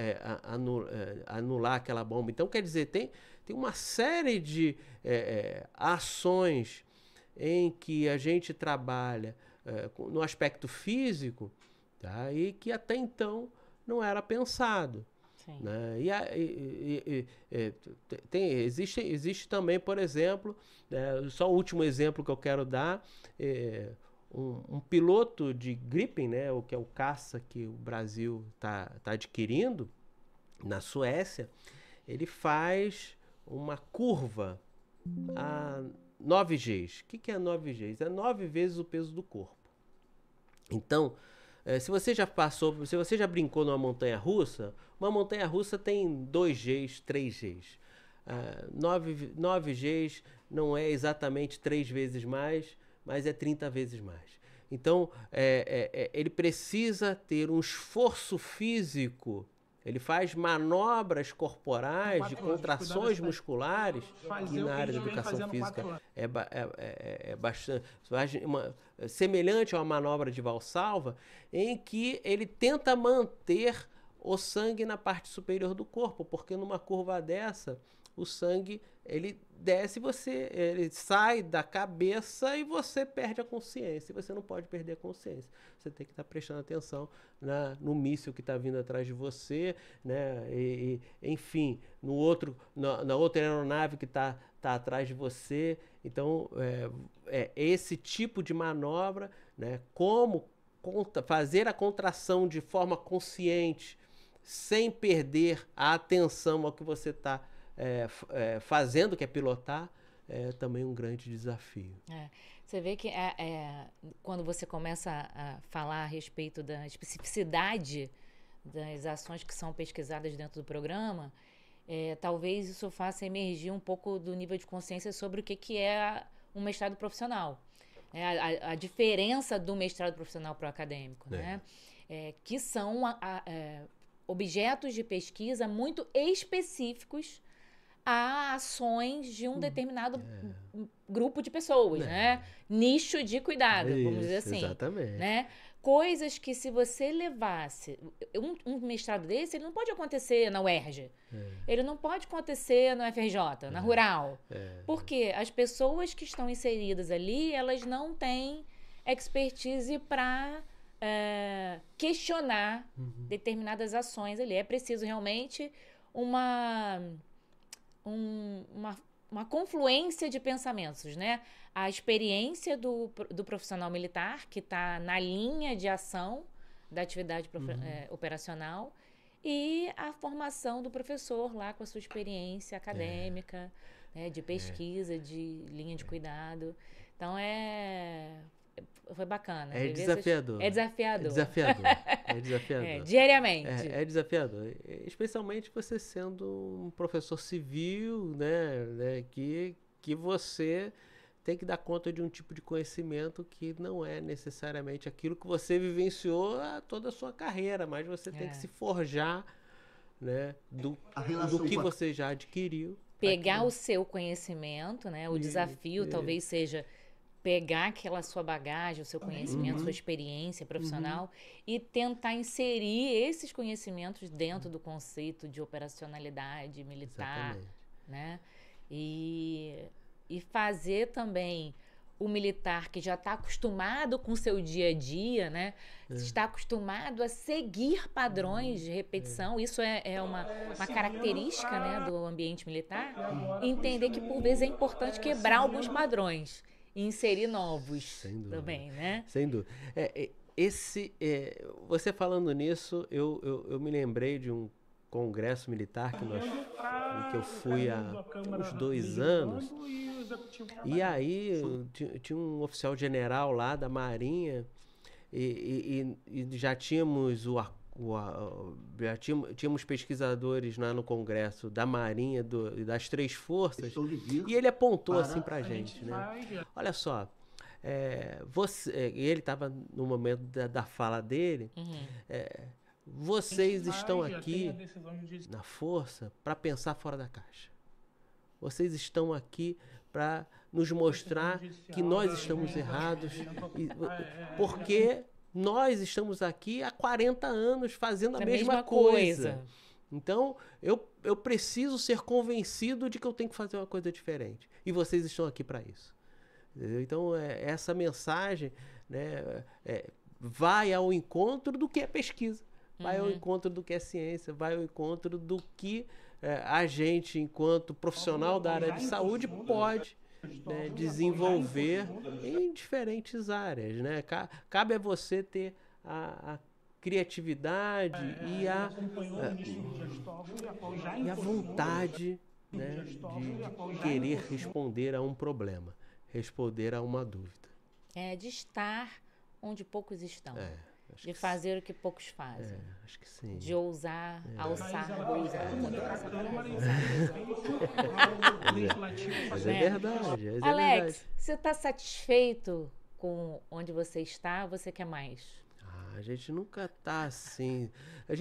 anular aquela bomba. Então, quer dizer, tem uma série de ações em que a gente trabalha no aspecto físico, tá? E que até então não era pensado. Né? Existe também, por exemplo, só o último exemplo que eu quero dar, um piloto de Gripen, né, que é o caça que o Brasil tá adquirindo na Suécia, ele faz uma curva a 9 Gs. O que é 9 Gs? É 9 vezes o peso do corpo. Então, se você já brincou numa montanha-russa, uma montanha-russa tem 2 Gs, 3 Gs. 9 Gs não é exatamente 3 vezes mais, mas é 30 vezes mais. Então, ele precisa ter um esforço físico, ele faz manobras corporais de contrações musculares, que na área da educação física é bastante semelhante a uma manobra de Valsalva, em que ele tenta manter o sangue na parte superior do corpo, porque numa curva dessa, o sangue ele desce, ele sai da cabeça e você perde a consciência. E você não pode perder a consciência. Você tem que estar prestando atenção no míssil que está vindo atrás de você, né? Enfim, na outra aeronave que está atrás de você. Então, esse tipo de manobra, né? Como fazer a contração de forma consciente, sem perder a atenção ao que você está fazendo, que é pilotar, é também um grande desafio. Você vê que quando você começa a falar a respeito da especificidade das ações que são pesquisadas dentro do programa, talvez isso faça emergir um pouco do nível de consciência sobre o que é um mestrado profissional. A diferença do mestrado profissional para o acadêmico, né? Que são objetos de pesquisa muito específicos a ações de um determinado grupo de pessoas, né? Nicho de cuidado, vamos dizer assim. Exatamente. Né? Coisas que, se você levasse... Um mestrado desse, ele não pode acontecer na UERJ. Ele não pode acontecer no FRJ, na Rural. Porque as pessoas que estão inseridas ali, elas não têm expertise para questionar determinadas ações ali. É preciso realmente uma confluência de pensamentos, né? A experiência do profissional militar, que está na linha de ação da atividade operacional, e a formação do professor lá com a sua experiência acadêmica, né, de pesquisa, de linha de cuidado. Então, foi bacana. É desafiador. É desafiador. É desafiador. Diariamente. É desafiador. Especialmente você sendo um professor civil, né, que que você tem que dar conta de um tipo de conhecimento que não é necessariamente aquilo que você vivenciou toda a sua carreira, mas você tem que se forjar, né, do que você já adquiriu. Pegar o seu conhecimento, né? O desafio talvez seja pegar aquela sua bagagem, o seu conhecimento, sua experiência profissional e tentar inserir esses conhecimentos dentro do conceito de operacionalidade militar, né? E fazer também o militar que já está acostumado com o seu dia a dia, né? Está acostumado a seguir padrões de repetição. Isso é uma característica, né, do ambiente militar. E entender que, por vezes, é importante quebrar alguns padrões e inserir novos também, né? Sem dúvida. Você falando nisso, eu me lembrei de um congresso militar que eu fui há uns 2 anos. E aí tinha um oficial general lá da Marinha e já tínhamos tínhamos pesquisadores lá no Congresso da Marinha e das 3 forças, e ele apontou assim pra gente, né? Olha só, ele estava no momento da fala dele, vocês estão aqui na força para pensar fora da caixa. Vocês estão aqui para nos mostrar que nós estamos errados, porque nós estamos aqui há 40 anos fazendo a mesma coisa. Então, eu preciso ser convencido de que eu tenho que fazer uma coisa diferente. E vocês estão aqui para isso. Entendeu? Então, essa mensagem, né, vai ao encontro do que é pesquisa, vai ao encontro do que é ciência, vai ao encontro do que a gente, enquanto profissional da área de saúde, pode, né, desenvolver em diferentes áreas, né? Cabe a você ter a criatividade e a vontade, né, de querer responder a um problema, responder a uma dúvida. De estar onde poucos estão. De que fazer o que poucos fazem. Acho que sim. De ousar, alçar voos. Mas é verdade. Alex, você está satisfeito com onde você está ou você quer mais? A gente nunca está assim. A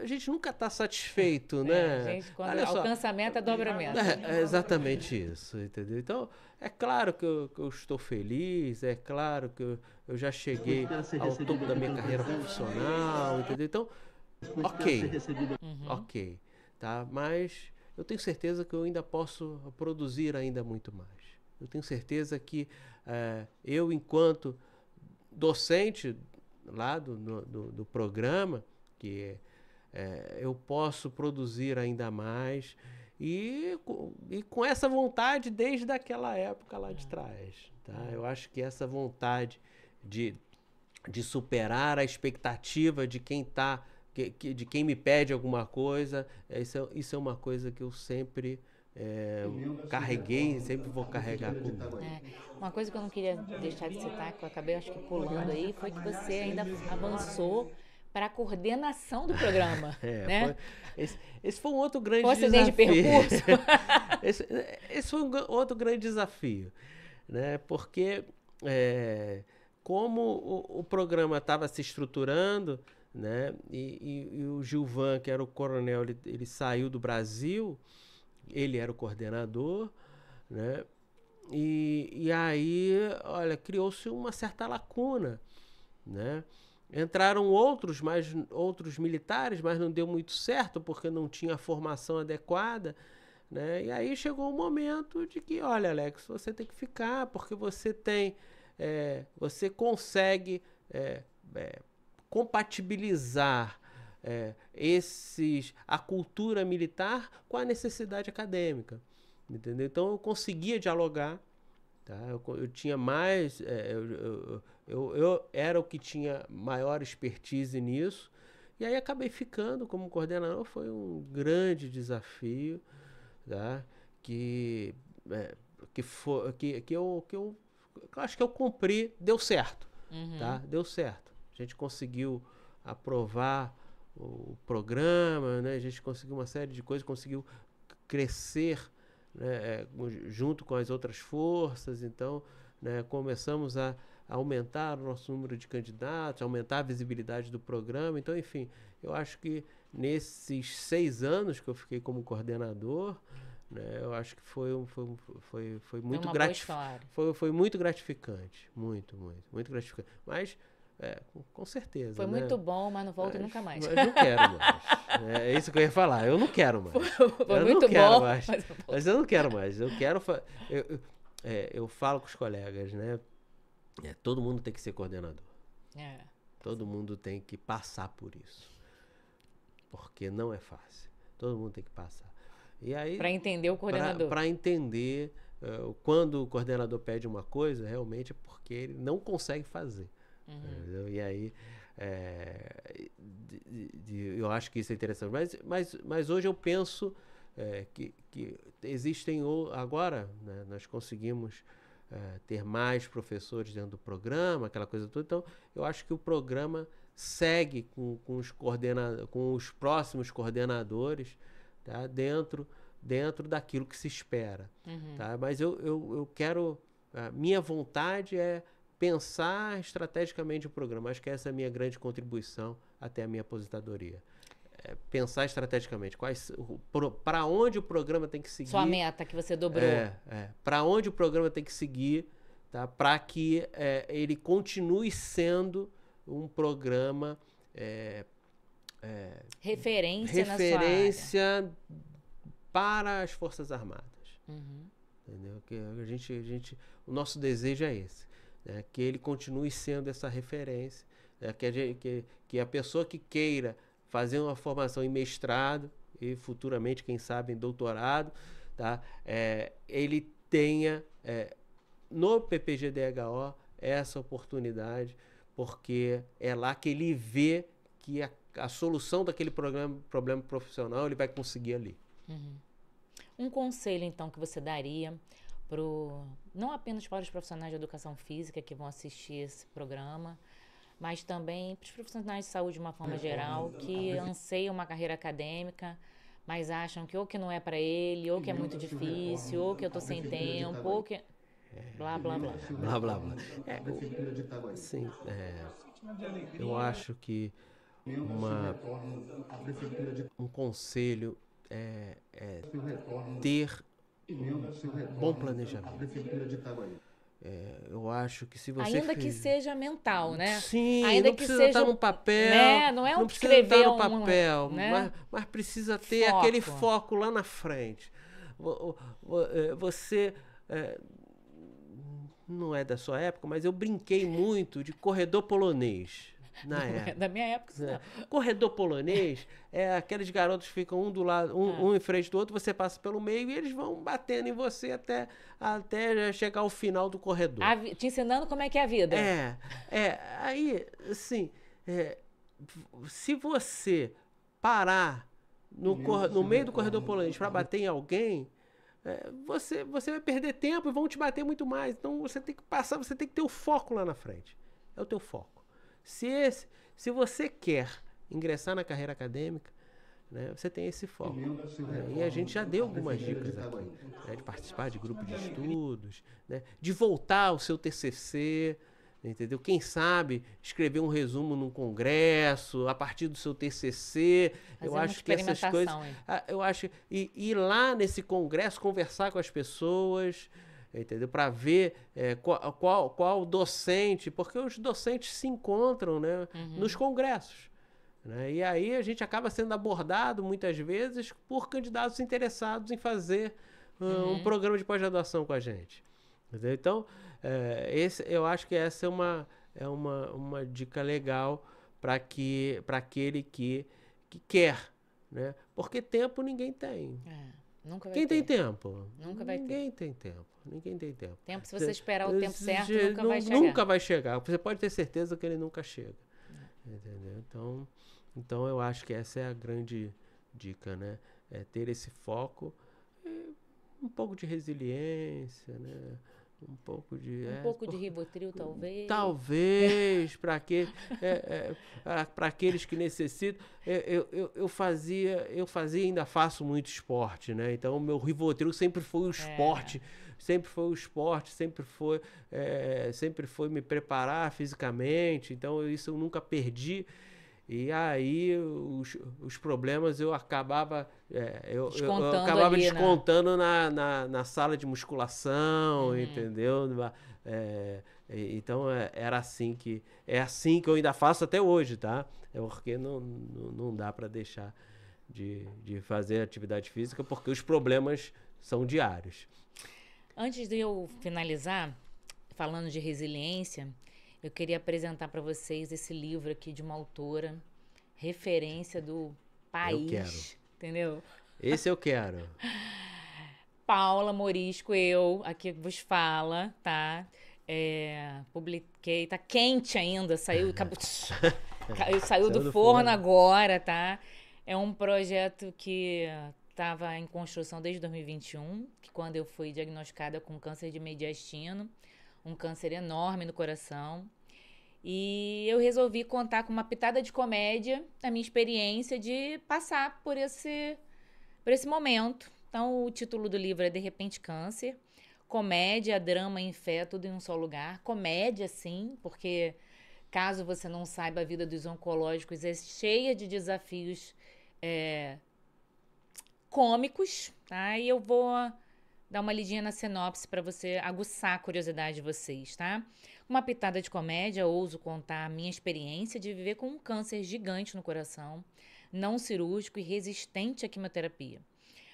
gente nunca está satisfeito, né? Quando alcança a meta, dobra a meta. É exatamente isso, entendeu? Então, é claro que eu estou feliz, é claro que eu já cheguei ao topo da minha carreira profissional, entendeu? Então, ok, tá? Mas eu tenho certeza que eu ainda posso produzir ainda muito mais. Eu tenho certeza que eu, enquanto docente lá do programa, que eu posso produzir ainda mais e com essa vontade desde aquela época lá de trás, tá? Eu acho que essa vontade de superar a expectativa de quem de quem me pede alguma coisa, isso é uma coisa que eu sempre carreguei, sempre vou carregar comigo. Uma coisa que eu não queria deixar de citar, que eu acabei acho que pulando aí, foi que você ainda avançou para a coordenação do programa, né? Esse foi um outro grande desafio. Desde percurso. esse foi um outro grande desafio, né? Porque como o programa estava se estruturando, né? E o Gilvan, que era o coronel, ele saiu do Brasil, ele era o coordenador, né? E aí, olha, criou-se uma certa lacuna, né? Entraram outros militares, mas não deu muito certo porque não tinha a formação adequada, né? E aí chegou o momento de que, olha, Alex, você tem que ficar porque você você consegue compatibilizar a cultura militar com a necessidade acadêmica, entendeu? Então eu conseguia dialogar, tá? Eu tinha mais, eu era o que tinha maior expertise nisso, e aí acabei ficando como coordenador. Foi um grande desafio, tá? Que eu acho que eu cumpri, deu certo, tá? Deu certo. A gente conseguiu aprovar o programa, né? A gente conseguiu uma série de coisas, conseguiu crescer né, junto com as outras forças. Então, né, começamos a aumentar o nosso número de candidatos, aumentar a visibilidade do programa. Então, enfim, eu acho que nesses 6 anos que eu fiquei como coordenador, né, eu acho que foi muito foi muito gratificante, muito gratificante. Mas com certeza. Foi né? muito bom, mas não volto nunca mais. Mas não quero mais. É isso que eu ia falar. Eu não quero mais. Foi muito bom, mas eu não quero mais. Eu quero. Eu falo com os colegas, né? Todo mundo tem que ser coordenador. Todo mundo tem que passar por isso. Porque não é fácil. Todo mundo tem que passar. E aí, para entender o coordenador. Para entender, quando o coordenador pede uma coisa, realmente é porque ele não consegue fazer. Entendeu? E aí, eu acho que isso é interessante. Mas hoje eu penso que existem agora, né, nós conseguimos ter mais professores dentro do programa, aquela coisa toda. Então, eu acho que o programa segue com os próximos coordenadores, tá, dentro daquilo que se espera. Tá? Mas eu quero... A minha vontade é pensar estrategicamente o programa. Acho que essa é a minha grande contribuição até a minha aposentadoria. Pensar estrategicamente. Para onde o programa tem que seguir. Sua meta que você dobrou. Para onde o programa tem que seguir, tá? Para que ele continue sendo um programa referência na sua área. Para as Forças Armadas. Entendeu? Que o nosso desejo é esse. Né? Que ele continue sendo essa referência. Né? Que a pessoa que queira fazer uma formação em mestrado e futuramente, quem sabe, em doutorado, tá? Ele tenha no PPG-DHO essa oportunidade, porque é lá que ele vê que a solução daquele problema profissional ele vai conseguir ali. Um conselho, então, que você daria não apenas para os profissionais de educação física que vão assistir esse programa, mas também para os profissionais de saúde de uma forma geral, que anseiam uma carreira acadêmica, mas acham que ou que não é para ele, ou que é muito difícil, ou que eu estou sem tempo, ou que... blá, blá, blá. Blá, blá, blá. Sim, eu acho que um conselho é ter bom planejamento. Eu acho que se você ainda que seja mental, né? Sim, ainda não precisa estar no papel, né? Não é precisa estar no papel, né? mas precisa ter aquele foco lá na frente. Você não é da sua época, mas eu brinquei muito de corredor polonês. Da minha época, isso não. Corredor polonês é aqueles garotos que ficam um do lado, um em frente do outro, você passa pelo meio e eles vão batendo em você até chegar ao final do corredor. Te ensinando como é que é a vida. Aí, assim, se você parar no meio do corredor polonês para bater em alguém, você vai perder tempo e vão te bater muito mais. Então você tem que passar, você tem que ter o foco lá na frente. É o teu foco. Se você quer ingressar na carreira acadêmica, né, você tem esse foco. Né? E a gente já deu algumas dicas aqui, né, de participar de grupos de estudos, né, de voltar ao seu TCC, entendeu? Quem sabe escrever um resumo num congresso, a partir do seu TCC. Eu acho que essas coisas... Eu acho... E ir lá nesse congresso, conversar com as pessoas... Entendeu? Para ver qual docente, porque os docentes se encontram, né, nos congressos. Né? E aí a gente acaba sendo abordado muitas vezes por candidatos interessados em fazer um programa de pós-graduação com a gente. Entendeu? Então, eu acho que essa é uma dica legal para aquele que quer. Né? Porque tempo ninguém tem. Nunca vai Quem ter. tem tempo? Nunca vai Ninguém ter. tem tempo. Ninguém tem tempo. Se você esperar o tempo certo, nunca vai chegar. Nunca vai chegar. Você pode ter certeza que ele nunca chega. Entendeu? Então, eu acho que essa é a grande dica, né? É ter esse foco, um pouco de resiliência, né? Um pouco de... Um pouco de Rivotril, talvez. Talvez, para aqueles que necessitam. Eu fazia e ainda faço muito esporte, né? Então, o meu Rivotril sempre foi o esporte. Sempre foi o esporte, sempre foi me preparar fisicamente. Então, isso eu nunca perdi. E aí, os problemas eu acabava descontando na sala de musculação, entendeu? Então, era assim que... É assim que eu ainda faço até hoje, tá? Porque não dá para deixar de fazer atividade física, porque os problemas são diários. Antes de eu finalizar, falando de resiliência, eu queria apresentar para vocês esse livro aqui de uma autora, referência do país. Eu quero. Entendeu? Esse eu quero. Paula Morisco, eu, aqui vos fala, tá? Publiquei, tá quente ainda, saiu do forno agora, tá? É um projeto que estava em construção desde 2021, que quando eu fui diagnosticada com câncer de mediastino, um câncer enorme no coração. E eu resolvi contar com uma pitada de comédia a minha experiência de passar por esse momento. Então, o título do livro é De Repente Câncer. Comédia, drama e fé, tudo em um só lugar. Comédia, sim, porque caso você não saiba, a vida dos oncológicos é cheia de desafios cômicos, tá? E eu vou dar uma lidinha na sinopse para você aguçar a curiosidade de vocês, tá? Uma pitada de comédia, ouso contar a minha experiência de viver com um câncer gigante no coração, não cirúrgico e resistente à quimioterapia.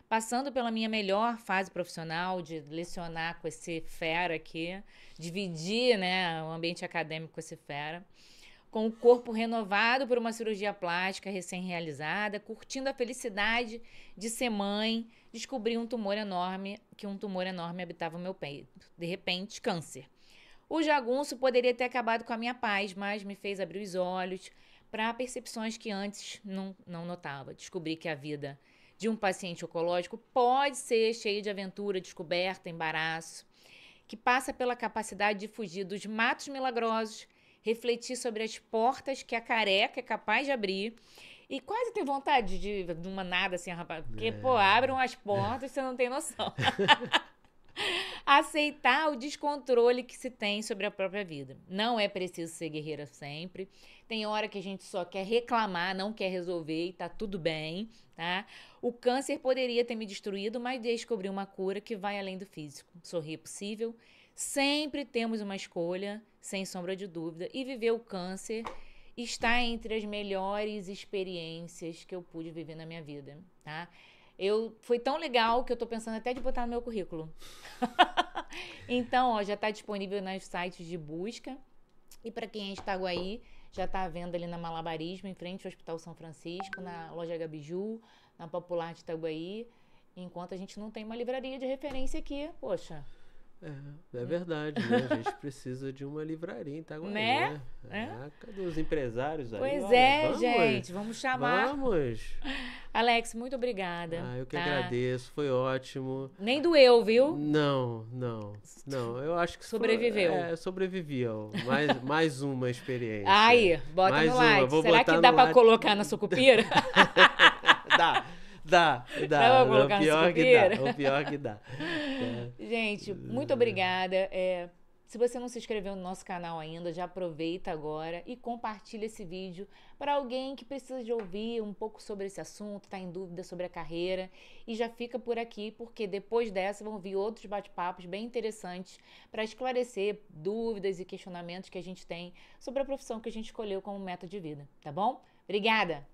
Passando pela minha melhor fase profissional, de lecionar com esse fera aqui, dividir, né, o ambiente acadêmico com esse fera, com o corpo renovado por uma cirurgia plástica recém-realizada, curtindo a felicidade de ser mãe, descobri que um tumor enorme habitava o meu peito. De repente, câncer. O jagunço poderia ter acabado com a minha paz, mas me fez abrir os olhos para percepções que antes não notava. Descobri que a vida de um paciente oncológico pode ser cheia de aventura, descoberta, embaraço, que passa pela capacidade de fugir dos matos milagrosos, refletir sobre as portas que a careca é capaz de abrir e quase ter vontade de uma nada assim, rapaz, porque, abram as portas, você não tem noção. Aceitar o descontrole que se tem sobre a própria vida. Não é preciso ser guerreira sempre. Tem hora que a gente só quer reclamar, não quer resolver e tá tudo bem, tá? O câncer poderia ter me destruído, mas descobri uma cura que vai além do físico. Sorrir é possível. Sempre temos uma escolha, sem sombra de dúvida. E viver o câncer está entre as melhores experiências que eu pude viver na minha vida, tá? Foi tão legal que eu tô pensando até de botar no meu currículo. Então, já tá disponível nos sites de busca. E para quem é em Itaguaí, já tá à venda ali na Malabarismo, em frente ao Hospital São Francisco, na loja Gabiju, na Popular de Itaguaí. Enquanto a gente não tem uma livraria de referência aqui, poxa. É verdade, né? A gente precisa de uma livraria em Itaguaí, né? Cadê os empresários aí? Pois vamos, gente, vamos chamar. Vamos! Alex, muito obrigada. Eu que agradeço, foi ótimo. Nem doeu, viu? Não, eu acho que sobreviveu. Sobreviveu. Mais uma experiência. Aí, bota mais no like. Vou Será que dá pra colocar na sucupira? Dá. O pior que dá. Gente, muito obrigada. Se você não se inscreveu no nosso canal ainda, já aproveita agora e compartilha esse vídeo para alguém que precisa de ouvir um pouco sobre esse assunto, está em dúvida sobre a carreira. E já fica por aqui, porque depois dessa vão vir outros bate-papos bem interessantes para esclarecer dúvidas e questionamentos que a gente tem sobre a profissão que a gente escolheu como meta de vida, tá bom? Obrigada!